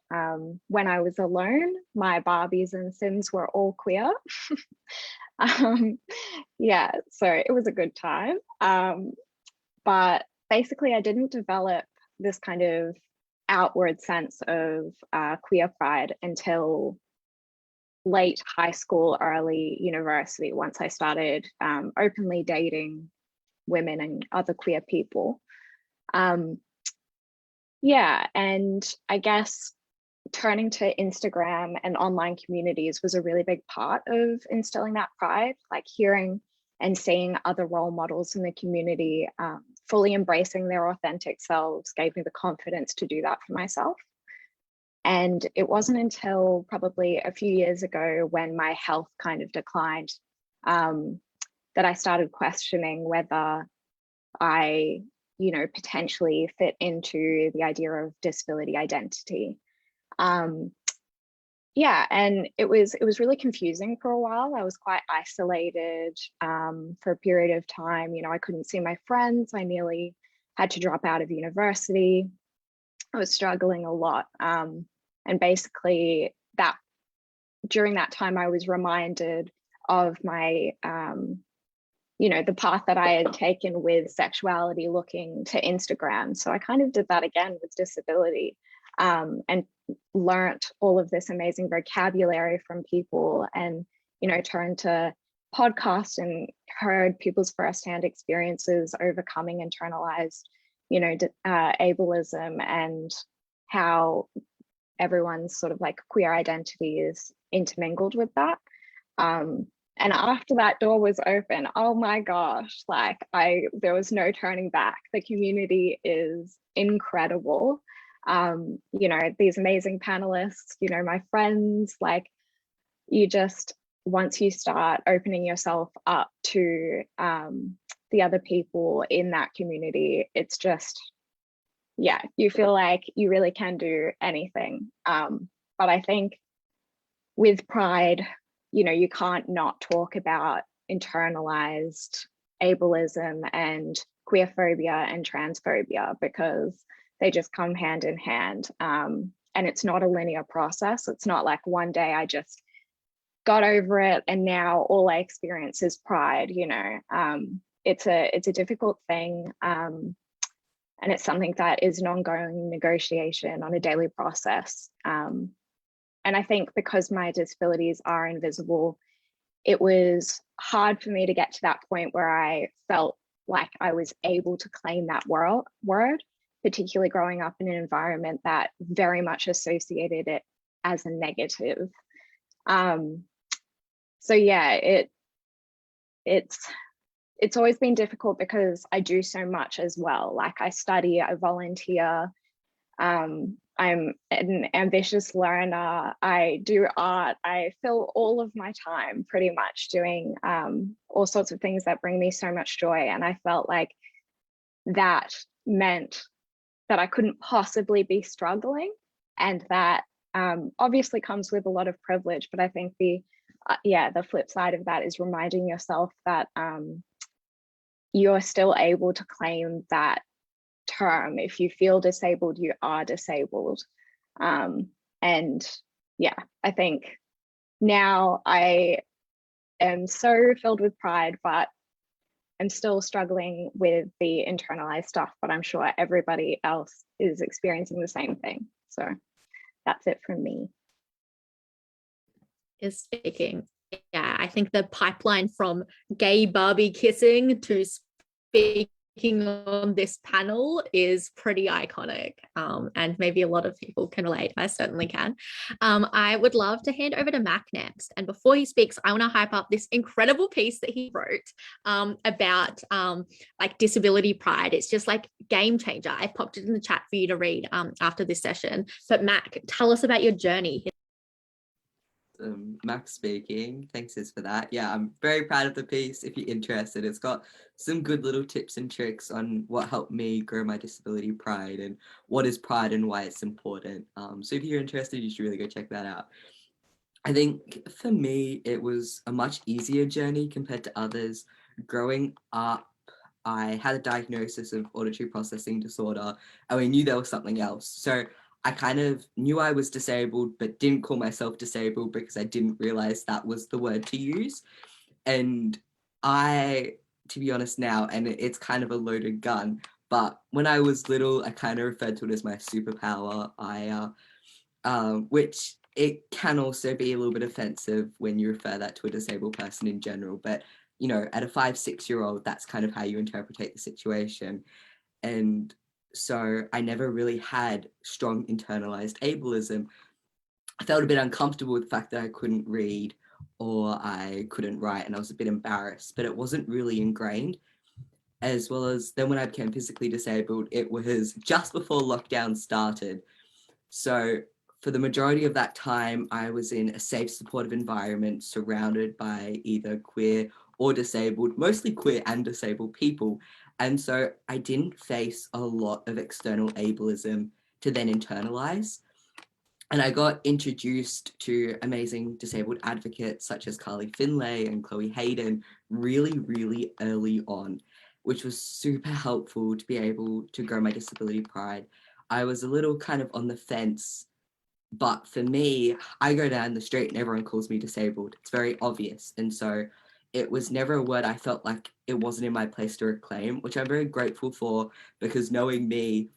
When I was alone, my Barbies and Sims were all queer. Yeah, so it was a good time. But basically, I didn't develop this kind of outward sense of queer pride until late high school, early university, once I started openly dating women and other queer people. Yeah, and I guess turning to Instagram and online communities was a really big part of instilling that pride, like hearing and seeing other role models in the community fully embracing their authentic selves gave me the confidence to do that for myself. And it wasn't until probably a few years ago when my health kind of declined that I started questioning whether I, you know, potentially fit into the idea of disability identity. Yeah, and it was really confusing for a while. I was quite isolated for a period of time. You know, I couldn't see my friends. I nearly had to drop out of university. I was struggling a lot. And basically that during that time, I was reminded of my, you know, the path that I had taken with sexuality looking to Instagram. So I kind of did that again with disability and learnt all of this amazing vocabulary from people and, you know, turned to podcasts and heard people's firsthand experiences overcoming internalized, you know, ableism and how everyone's sort of like queer identity is intermingled with that. And after that door was open, oh my gosh, like there was no turning back. The community is incredible. You know, these amazing panelists, you know, my friends, like you just, once you start opening yourself up to the other people in that community, it's just, yeah, you feel like you really can do anything. But I think with Pride, you know, you can't not talk about internalized ableism and queerphobia and transphobia because they just come hand in hand. And it's not a linear process. It's not like one day I just got over it and now all I experience is pride, you know. It's a difficult thing. And it's something that is an ongoing negotiation on a daily process. And I think because my disabilities are invisible, it was hard for me to get to that point where I felt like I was able to claim that word, particularly growing up in an environment that very much associated it as a negative. So yeah, it's always been difficult because I do so much as well. Like I study, I volunteer, I'm an ambitious learner. I do art. I fill all of my time pretty much doing all sorts of things that bring me so much joy. And I felt like that meant that I couldn't possibly be struggling, and that obviously comes with a lot of privilege. But I think the flip side of that is reminding yourself that you're still able to claim that term. If you feel disabled, you are disabled. And yeah, I think now I am so filled with pride, but I'm still struggling with the internalized stuff, but I'm sure everybody else is experiencing the same thing. So that's it from me. Is speaking. Yeah, I think the pipeline from gay Barbie kissing to speaking on this panel is pretty iconic, and maybe a lot of people can relate. I certainly can. I would love to hand over to Mac next, and before he speaks, I want to hype up this incredible piece that he wrote about like disability pride. It's just like game changer. I popped it in the chat for you to read after this session. But Mac, tell us about your journey. Max speaking. Thanks, Sis, for that. Yeah, I'm very proud of the piece. If you're interested, it's got some good little tips and tricks on what helped me grow my disability pride and what is pride and why it's important. So if you're interested, you should really go check that out. I think for me, it was a much easier journey compared to others. Growing up, I had a diagnosis of auditory processing disorder, and I knew there was something else. So I kind of knew I was disabled, but didn't call myself disabled because I didn't realize that was the word to use. And to be honest now, and it's kind of a loaded gun, but when I was little, I kind of referred to it as my superpower. Which it can also be a little bit offensive when you refer that to a disabled person in general. But, you know, at a 5-6-year-old, that's kind of how you interpret the situation. And so I never really had strong internalized ableism. I felt a bit uncomfortable with the fact that I couldn't read or I couldn't write, and I was a bit embarrassed, but it wasn't really ingrained. As well as then when I became physically disabled, it was just before lockdown started. So for the majority of that time, I was in a safe, supportive environment surrounded by either queer or disabled, mostly queer and disabled people. And so I didn't face a lot of external ableism to then internalize. And I got introduced to amazing disabled advocates such as Carly Finlay and Chloe Hayden really, really early on, which was super helpful to be able to grow my disability pride. I was a little kind of on the fence, but for me, I go down the street and everyone calls me disabled. It's very obvious. And so it was never a word I felt like it wasn't in my place to reclaim, which I'm very grateful for, because knowing me,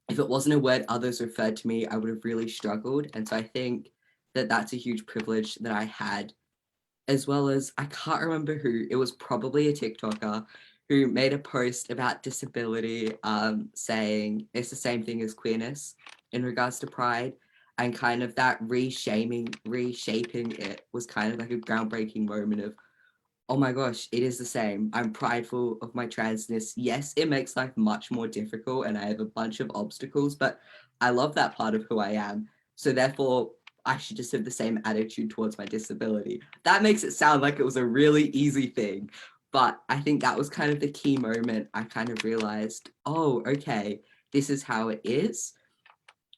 if it wasn't a word others referred to me, I would have really struggled. And so I think that that's a huge privilege that I had, as well as I can't remember who, it was probably a TikToker who made a post about disability saying it's the same thing as queerness in regards to pride. And kind of that reshaping it was kind of like a groundbreaking moment of, oh my gosh, it is the same. I'm prideful of my transness. Yes, it makes life much more difficult and I have a bunch of obstacles, but I love that part of who I am. So therefore, I should just have the same attitude towards my disability. That makes it sound like it was a really easy thing, but I think that was kind of the key moment. I kind of realized, oh, okay, this is how it is.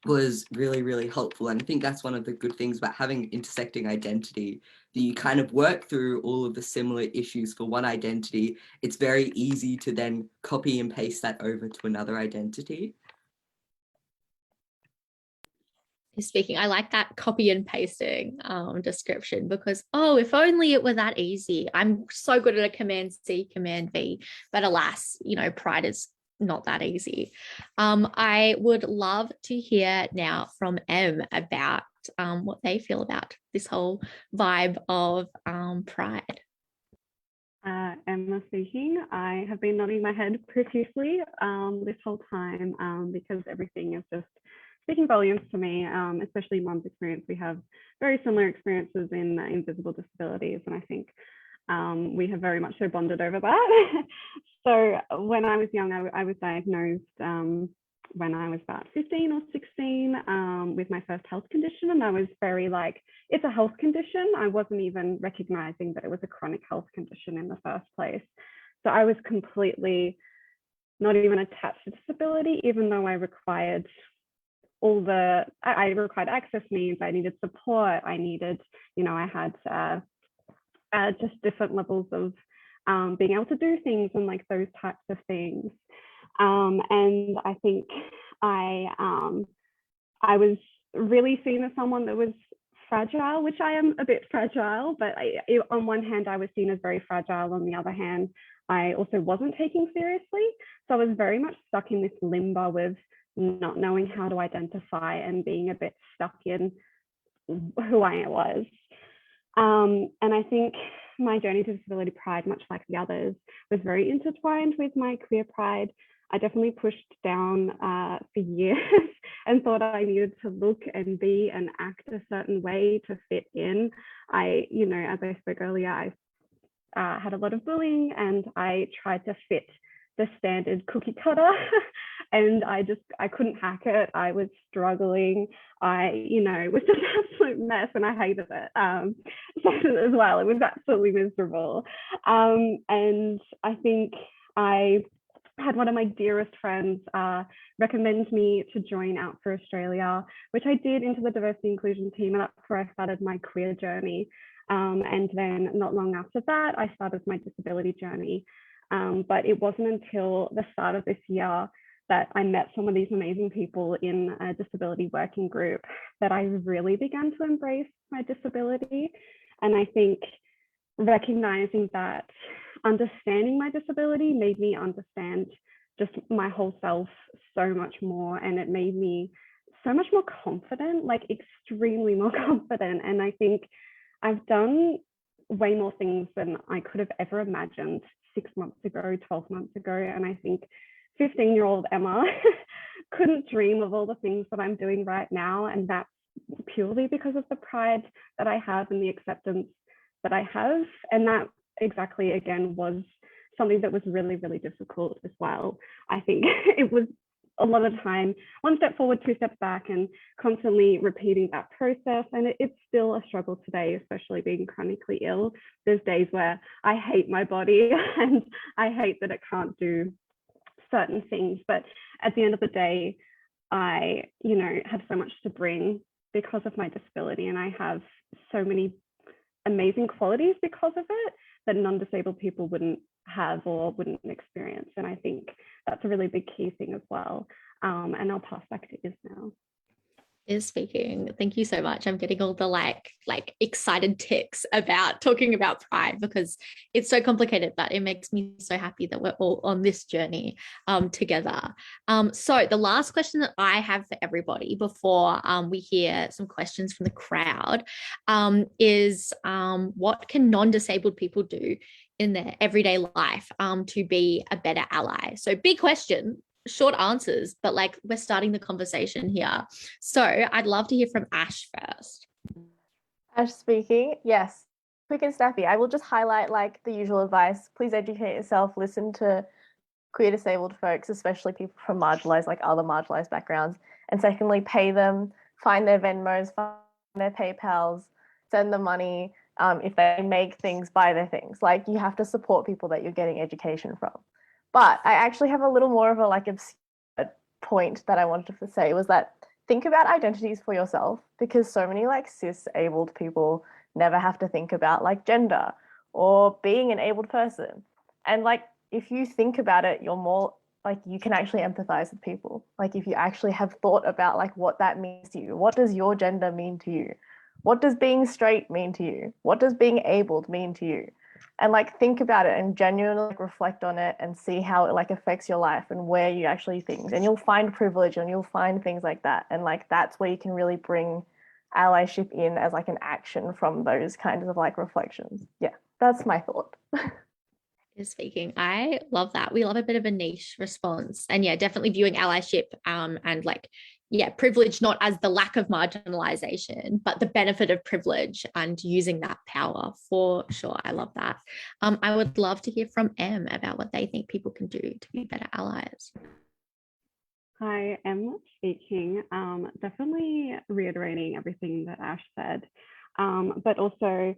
Was really, really helpful. And I think that's one of the good things about having intersecting identity, that you kind of work through all of the similar issues for one identity. It's very easy to then copy and paste that over to another identity. Speaking, I like that copy and pasting description, because if only it were that easy. I'm so good at a Command C, Command V, but alas, pride is not that easy. I would love to hear now from Em about what they feel about this whole vibe of pride. Emma speaking. I have been nodding my head profusely this whole time because everything is just speaking volumes to me, especially Mom's experience. We have very similar experiences in invisible disabilities, and I think we have very much so bonded over that. So when I was young, I was diagnosed when I was about 15 or 16 with my first health condition. And I was very like, it's a health condition. I wasn't even recognizing that it was a chronic health condition in the first place. So I was completely not even attached to disability, even though I required I required access needs, I needed support, I needed, I had just different levels of being able to do things and like those types of things. And I think I was really seen as someone that was fragile, which I am a bit fragile, but on one hand, I was seen as very fragile. On the other hand, I also wasn't taken seriously. So I was very much stuck in this limbo with not knowing how to identify and being a bit stuck in who I was. And I think my journey to disability pride, much like the others, was very intertwined with my queer pride. I definitely pushed down for years and thought I needed to look and be and act a certain way to fit in. As I spoke earlier, I had a lot of bullying and I tried to fit the standard cookie cutter and I couldn't hack it. I was struggling. It was just an absolute mess and I hated it as well. It was absolutely miserable. And I think I had one of my dearest friends recommend me to join Out for Australia, which I did, into the diversity inclusion team, and that's where I started my queer journey. And then not long after that, I started my disability journey. But it wasn't until the start of this year that I met some of these amazing people in a disability working group that I really began to embrace my disability. And I think recognizing that understanding my disability made me understand just my whole self so much more. And it made me so much more confident, like extremely more confident. And I think I've done way more things than I could have ever imagined 6 months ago, 12 months ago. And I think 15-year-old Emma couldn't dream of all the things that I'm doing right now. And that's purely because of the pride that I have and the acceptance that I have. And that exactly, again, was something that was really, really difficult as well. I think it was a lot of time, one step forward, two steps back, and constantly repeating that process. And it's still a struggle today, especially being chronically ill. There's days where I hate my body and I hate that it can't do certain things. But at the end of the day, I, have so much to bring because of my disability. And I have so many amazing qualities because of it that non-disabled people wouldn't have or wouldn't experience. And I think that's a really big key thing as well. And I'll pass back to Iz now. Is speaking. Thank you so much. I'm getting all the like excited ticks about talking about pride because it's so complicated, but it makes me so happy that we're all on this journey together. So the last question that I have for everybody before we hear some questions from the crowd is what can non-disabled people do in their everyday life to be a better ally? So big question, short answers, but like we're starting the conversation here. So I'd love to hear from Ash first. Ash speaking. Yes, quick and snappy. I will just highlight like the usual advice. Please educate yourself, listen to queer disabled folks, especially people from marginalized, like other marginalized backgrounds. And secondly, pay them, find their Venmos, find their PayPals, send them money. If they make things, buy their things. Like you have to support people that you're getting education from. But I actually have a little more of a like obscure point that I wanted to say was that think about identities for yourself, because so many like cis-abled people never have to think about like gender or being an abled person. And like if you think about it, you're more like you can actually empathize with people. Like if you actually have thought about like what that means to you, what does your gender mean to you? What does being straight mean to you? What does being abled mean to you? And like think about it and genuinely like, reflect on it and see how it like affects your life and where you actually things. And you'll find privilege and you'll find things like that. And like that's where you can really bring allyship in as like an action from those kinds of like reflections. Yeah, that's my thought. Speaking. I love that. We love a bit of a niche response. And yeah, definitely viewing allyship and like, yeah, privilege not as the lack of marginalization, but the benefit of privilege and using that power for sure. I love that. I would love to hear from Em about what they think people can do to be better allies. Hi, Emma speaking. Definitely reiterating everything that Ash said, but also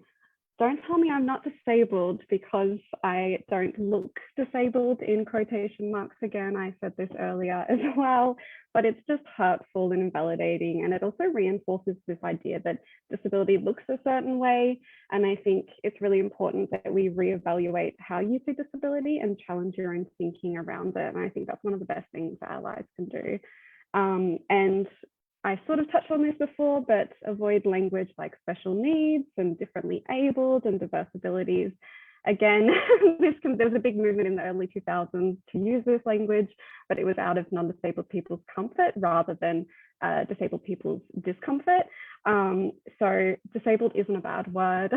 don't tell me I'm not disabled because I don't look disabled in quotation marks again. I said this earlier as well, but it's just hurtful and invalidating. And it also reinforces this idea that disability looks a certain way. And I think it's really important that we reevaluate how you see disability and challenge your own thinking around it. And I think that's one of the best things that allies can do. And I sort of touched on this before, but avoid language like special needs and differently abled and diverse abilities. Again, there was a big movement in the early 2000s to use this language, but it was out of non-disabled people's comfort rather than disabled people's discomfort. So disabled isn't a bad word.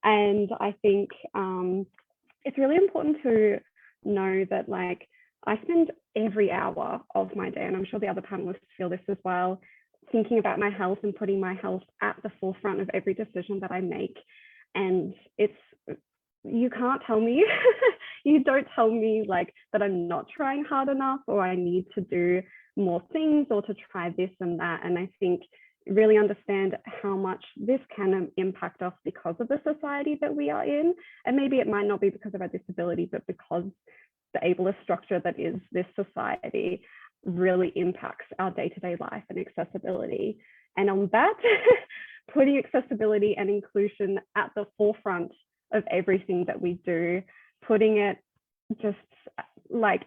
And I think it's really important to know that, like, I spend every hour of my day, and I'm sure the other panelists feel this as well, thinking about my health and putting my health at the forefront of every decision that I make. And you can't tell me, you don't tell me like that I'm not trying hard enough or I need to do more things or to try this and that. And I think really understand how much this can impact us because of the society that we are in. And maybe it might not be because of our disability, but because the ableist structure that is this society really impacts our day-to-day life and accessibility. And on that, putting accessibility and inclusion at the forefront of everything that we do, putting it just like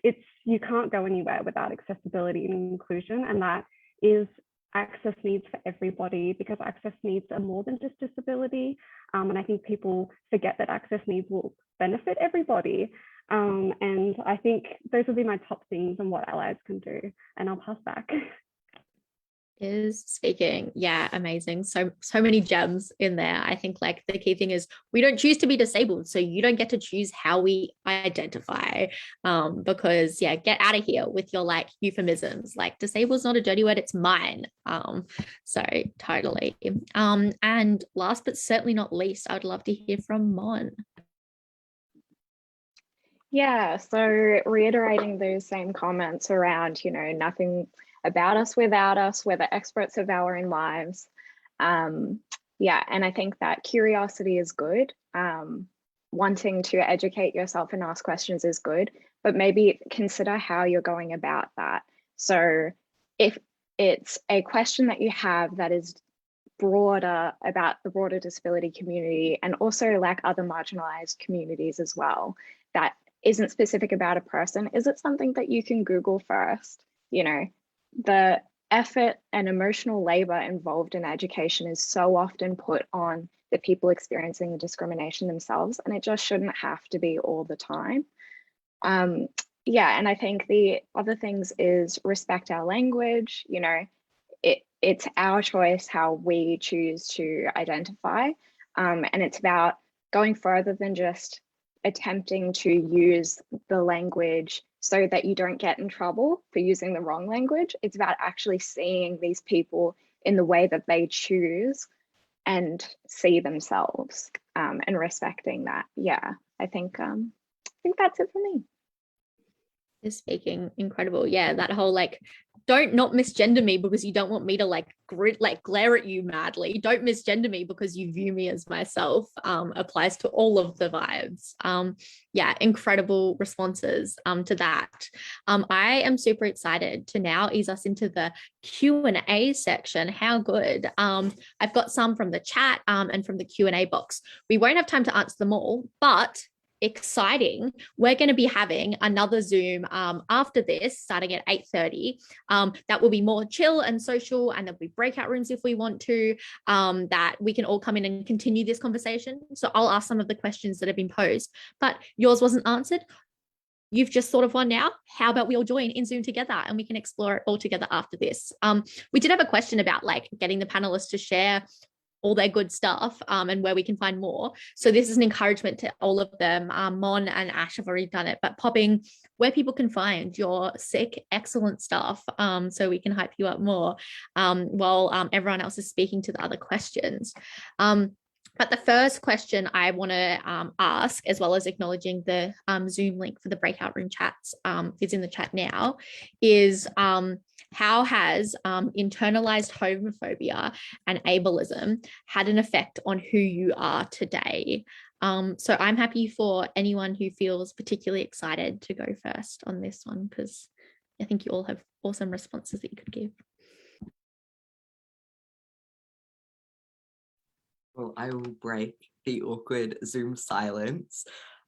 you can't go anywhere without accessibility and inclusion. And that is access needs for everybody, because access needs are more than just disability. And I think people forget that access needs will benefit everybody. And I think those would be my top things on what allies can do. And I'll pass back. Is speaking. Yeah, amazing. So many gems in there. I think like the key thing is we don't choose to be disabled, so you don't get to choose how we identify. Because yeah, get out of here with your like euphemisms. Like disabled is not a dirty word, it's mine. So totally. And last but certainly not least, I would love to hear from Mon. Yeah, so reiterating those same comments around, nothing about us without us, we're the experts of our own lives. Yeah, and I think that curiosity is good. Wanting to educate yourself and ask questions is good, but maybe consider how you're going about that. So if it's a question that you have that is broader about the broader disability community and also like other marginalized communities as well, that isn't specific about a person, is it something that you can Google first? The effort and emotional labor involved in education is so often put on the people experiencing the discrimination themselves, and it just shouldn't have to be all the time. Yeah, and I think the other things is respect our language. It's our choice how we choose to identify, and it's about going further than just attempting to use the language so that you don't get in trouble for using the wrong language. It's about actually seeing these people in the way that they choose and see themselves, and respecting that. Yeah, I think that's it for me. Is speaking. Incredible. Yeah, that whole like, don't not misgender me because you don't want me to like glare at you madly. Don't misgender me because you view me as myself. Applies to all of the vibes. Yeah, incredible responses to that. I am super excited to now ease us into the Q&A section. How good. I've got some from the chat and from the Q&A box. We won't have time to answer them all, but exciting, we're going to be having another Zoom after this, starting at 8:30. That will be more chill and social, and there'll be breakout rooms if we want to, that we can all come in and continue this conversation. So I'll ask some of the questions that have been posed, but yours wasn't answered. You've just thought of one now. How about we all join in Zoom together and we can explore it all together after this? We did have a question about like getting the panelists to share all their good stuff and where we can find more. So this is an encouragement to all of them. Mon and Ash have already done it, but popping where people can find your sick, excellent stuff, so we can hype you up more while everyone else is speaking to the other questions. But the first question I want to ask, as well as acknowledging the Zoom link for the breakout room chats is in the chat now, is how has internalized homophobia and ableism had an effect on who you are today? So I'm happy for anyone who feels particularly excited to go first on this one, because I think you all have awesome responses that you could give. Well, I will break the awkward Zoom silence.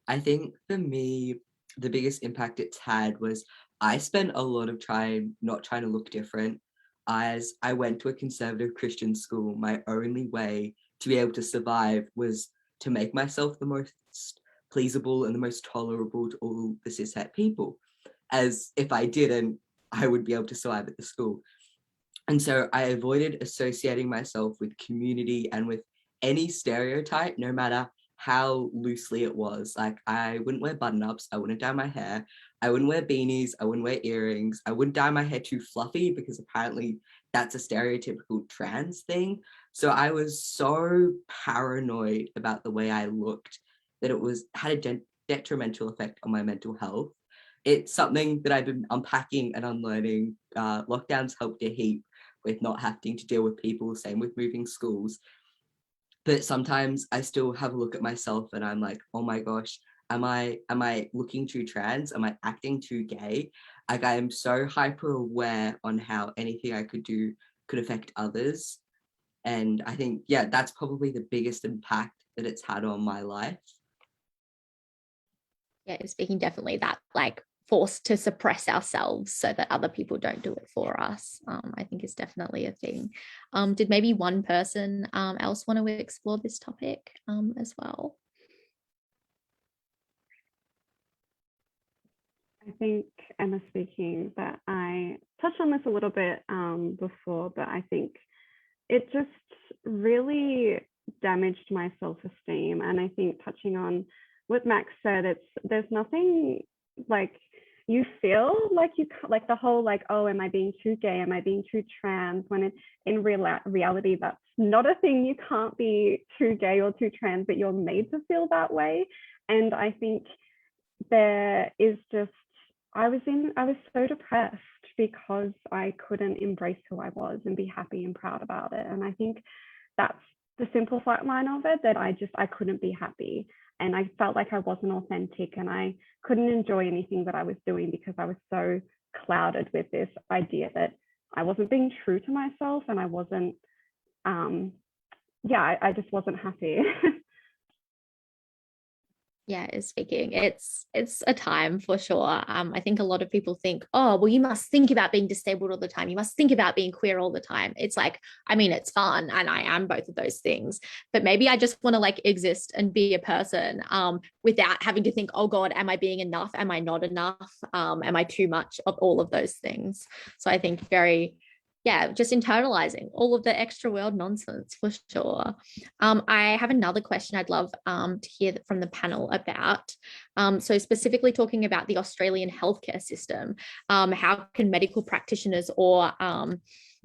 I think for me, the biggest impact it's had was I spent a lot of time not trying to look different. As I went to a conservative Christian school, my only way to be able to survive was to make myself the most pleasable and the most tolerable to all the cishet people. As if I didn't, I would be able to survive at the school. And so I avoided associating myself with community and with any stereotype, no matter how loosely it was. Like, I wouldn't wear button-ups, I wouldn't dye my hair, I wouldn't wear beanies, I wouldn't wear earrings, I wouldn't dye my hair too fluffy because apparently that's a stereotypical trans thing. So I was so paranoid about the way I looked that it had a detrimental effect on my mental health. It's something that I've been unpacking and unlearning. Lockdowns helped a heap with not having to deal with people, same with moving schools. But sometimes I still have a look at myself and I'm like, oh my gosh, am I looking too trans? Am I acting too gay? Like, I am so hyper aware on how anything I could do could affect others. And I think, yeah, that's probably the biggest impact that it's had on my life. Yeah, speaking definitely that, like, forced to suppress ourselves so that other people don't do it for us, I think is definitely a thing. Did maybe one person else want to explore this topic as well? I think, Emma speaking, that I touched on this a little bit before, but I think it just really damaged my self-esteem. And I think, touching on what Max said, there's nothing like, you feel like like the whole like, oh, am I being too gay? Am I being too trans? When in reality, that's not a thing. You can't be too gay or too trans, but you're made to feel that way. And I think there is just, I was so depressed because I couldn't embrace who I was and be happy and proud about it. And I think that's the simple line of it, that I couldn't be happy. And I felt like I wasn't authentic and I couldn't enjoy anything that I was doing because I was so clouded with this idea that I wasn't being true to myself, and I wasn't, I just wasn't happy. Yeah, speaking, it's a time for sure. I think a lot of people think, oh, well, you must think about being disabled all the time, you must think about being queer all the time. It's like, I mean, it's fun and I am both of those things, but maybe I just want to like exist and be a person without having to think, oh God, am I being enough? Am I not enough? Am I too much of all of those things? So I think just internalizing all of the extra world nonsense for sure. I have another question I'd love to hear from the panel about. So specifically talking about the Australian healthcare system, how can medical practitioners or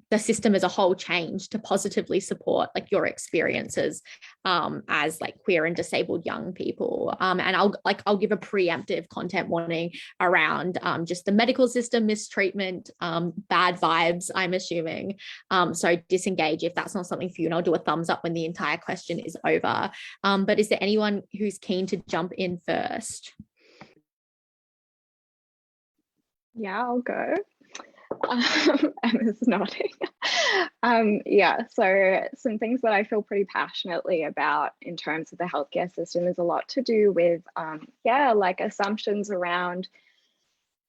the system as a whole change to positively support like your experiences as like queer and disabled young people? And I'll give a preemptive content warning around just the medical system mistreatment, bad vibes, I'm assuming. So disengage if that's not something for you, and I'll do a thumbs up when the entire question is over. But is there anyone who's keen to jump in first? Yeah, I'll go. Emma's nodding. So some things that I feel pretty passionately about in terms of the healthcare system is a lot to do with like assumptions around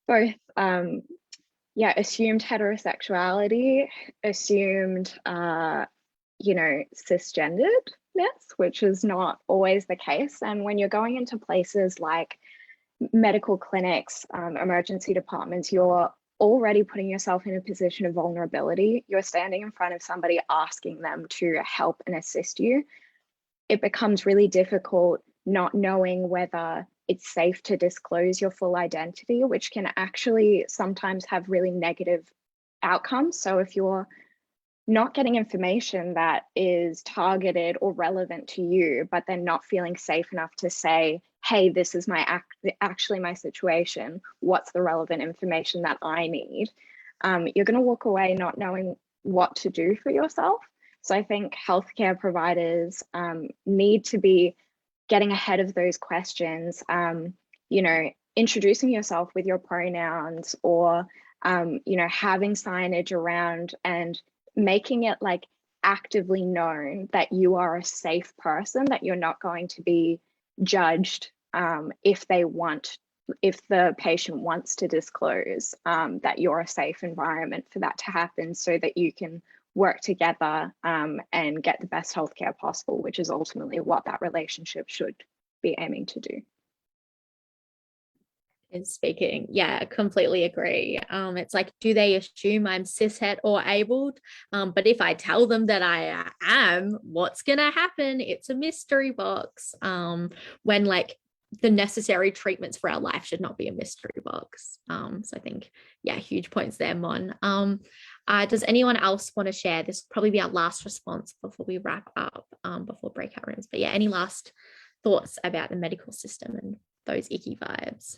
both assumed heterosexuality, assumed cisgenderedness, which is not always the case. And when you're going into places like medical clinics, emergency departments, you're already putting yourself in a position of vulnerability. You're standing in front of somebody asking them to help and assist you. It becomes really difficult not knowing whether it's safe to disclose your full identity, which can actually sometimes have really negative outcomes. So if you're not getting information that is targeted or relevant to you, but then not feeling safe enough to say, hey, this is actually my situation. What's the relevant information that I need? You're going to walk away not knowing what to do for yourself. So I think healthcare providers need to be getting ahead of those questions, introducing yourself with your pronouns, or, having signage around and making it like actively known that you are a safe person, that you're not going to be judged if the patient wants to disclose, that you're a safe environment for that to happen, so that you can work together and get the best healthcare possible, which is ultimately what that relationship should be aiming to do. Is speaking. Yeah, completely agree. It's like, do they assume I'm cishet or abled? But if I tell them that I am, what's gonna happen? It's a mystery box. When like the necessary treatments for our life should not be a mystery box. So I think, yeah, huge points there, Mon. Does anyone else want to share? This will probably be our last response before we wrap up, before breakout rooms. But yeah, any last thoughts about the medical system and those icky vibes?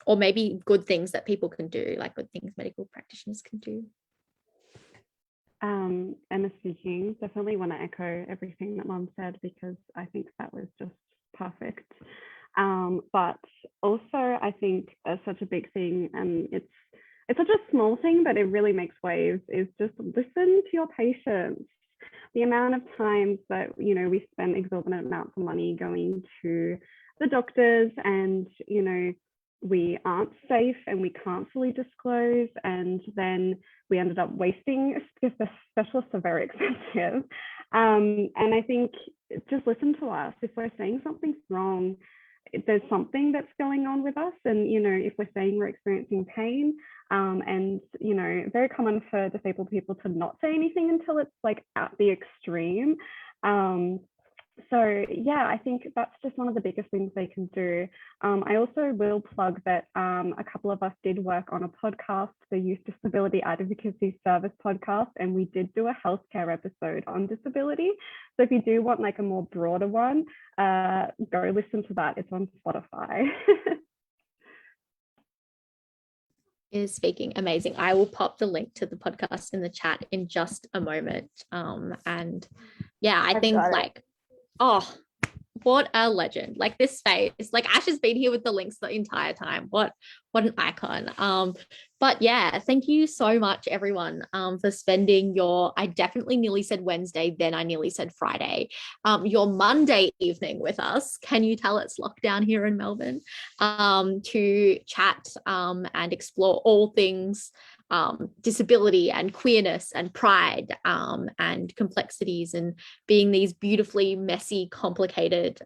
Or maybe good things that people can do, like good things medical practitioners can do. Emma speaking. Definitely want to echo everything that Mum said, because I think that was just perfect. But also I think such a big thing, and it's such a small thing, but it really makes waves, is just listen to your patients. The amount of times that, we spend exorbitant amounts of money going to the doctors, and, we aren't safe and we can't fully disclose, and then we ended up wasting, because the specialists are very expensive. And I think just listen to us. If we're saying something's wrong, there's something that's going on with us. And, if we're saying we're experiencing pain, and, very common for disabled people to not say anything until it's like at the extreme. So yeah, I think that's just one of the biggest things they can do. I also will plug that a couple of us did work on a podcast, the Youth Disability Advocacy Service podcast, and we did do a healthcare episode on disability. So if you do want like a more broader one, go listen to that. It's on Spotify. Is speaking. Amazing. I will pop the link to the podcast in the chat in just a moment. And yeah, I think like, oh, what a legend. Like this space, like Ash has been here with the links the entire time. What an icon. But yeah, thank you so much everyone for spending I definitely nearly said Wednesday, then I nearly said Friday, your Monday evening with us. Can you tell it's lockdown here in Melbourne, to chat and explore all things disability and queerness and pride and complexities, and being these beautifully messy, complicated,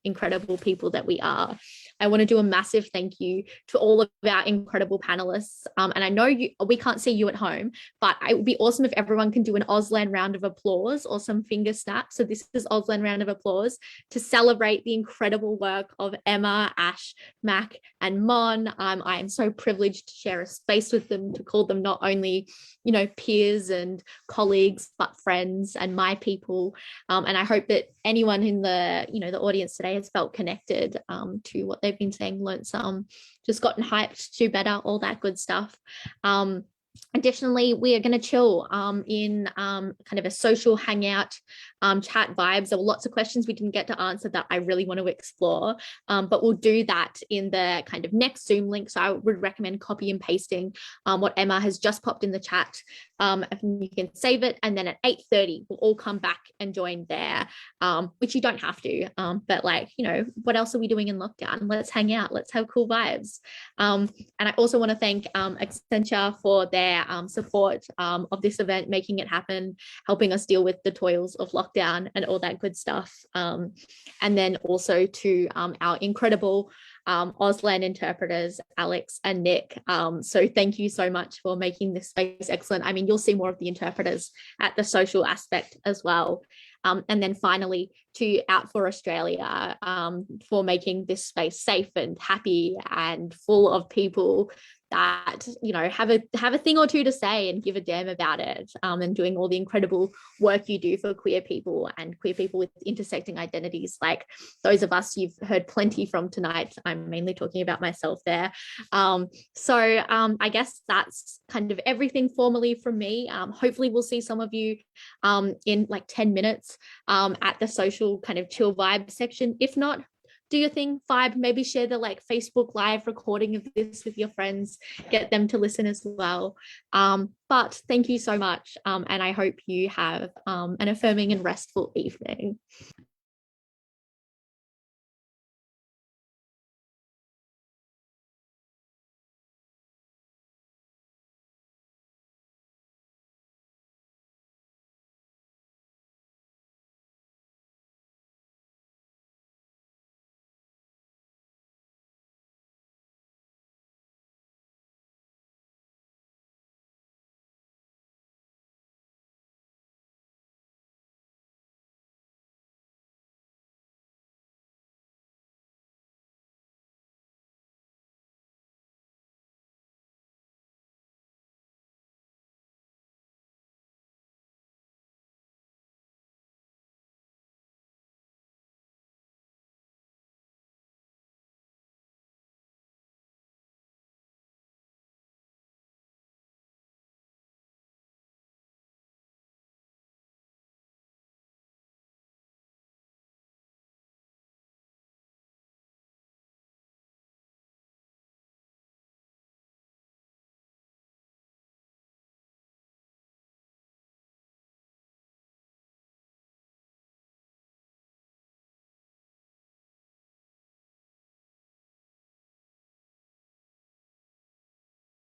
incredible people that we are. I want to do a massive thank you to all of our incredible panelists. And I know we can't see you at home, but it would be awesome if everyone can do an Auslan round of applause or some finger snaps. So this is Auslan round of applause to celebrate the incredible work of Emma, Ash, Mac, and Mon. I am so privileged to share a space with them, to call them not only, peers and colleagues, but friends and my people. And I hope that anyone in the, the audience today has felt connected to what they've been saying, learned some, just gotten hyped to better, all that good stuff. Additionally, we are going to chill in kind of a social hangout chat vibes. There were lots of questions we didn't get to answer that I really want to explore, but we'll do that in the kind of next Zoom link. So I would recommend copy and pasting what Emma has just popped in the chat. You can save it, and then at 8:30 we'll all come back and join there, which you don't have to, but like, what else are we doing in lockdown? Let's hang out, let's have cool vibes. And I also want to thank Accenture for their support of this event, making it happen, helping us deal with the toils of lockdown and all that good stuff. And then also to our incredible Auslan interpreters, Alex and Nick. So thank you so much for making this space excellent. I mean, you'll see more of the interpreters at the social aspect as well. And then finally to Out for Australia for making this space safe and happy and full of people that, you know, have a thing or two to say and give a damn about it, and doing all the incredible work you do for queer people and queer people with intersecting identities, like those of us you've heard plenty from tonight. I'm mainly talking about myself there. I guess that's kind of everything formally from me. Hopefully we'll see some of you in like 10 minutes at the social kind of chill vibe section. If not, do your thing, vibe, maybe share the like Facebook live recording of this with your friends, get them to listen as well. But thank you so much. And I hope you have an affirming and restful evening.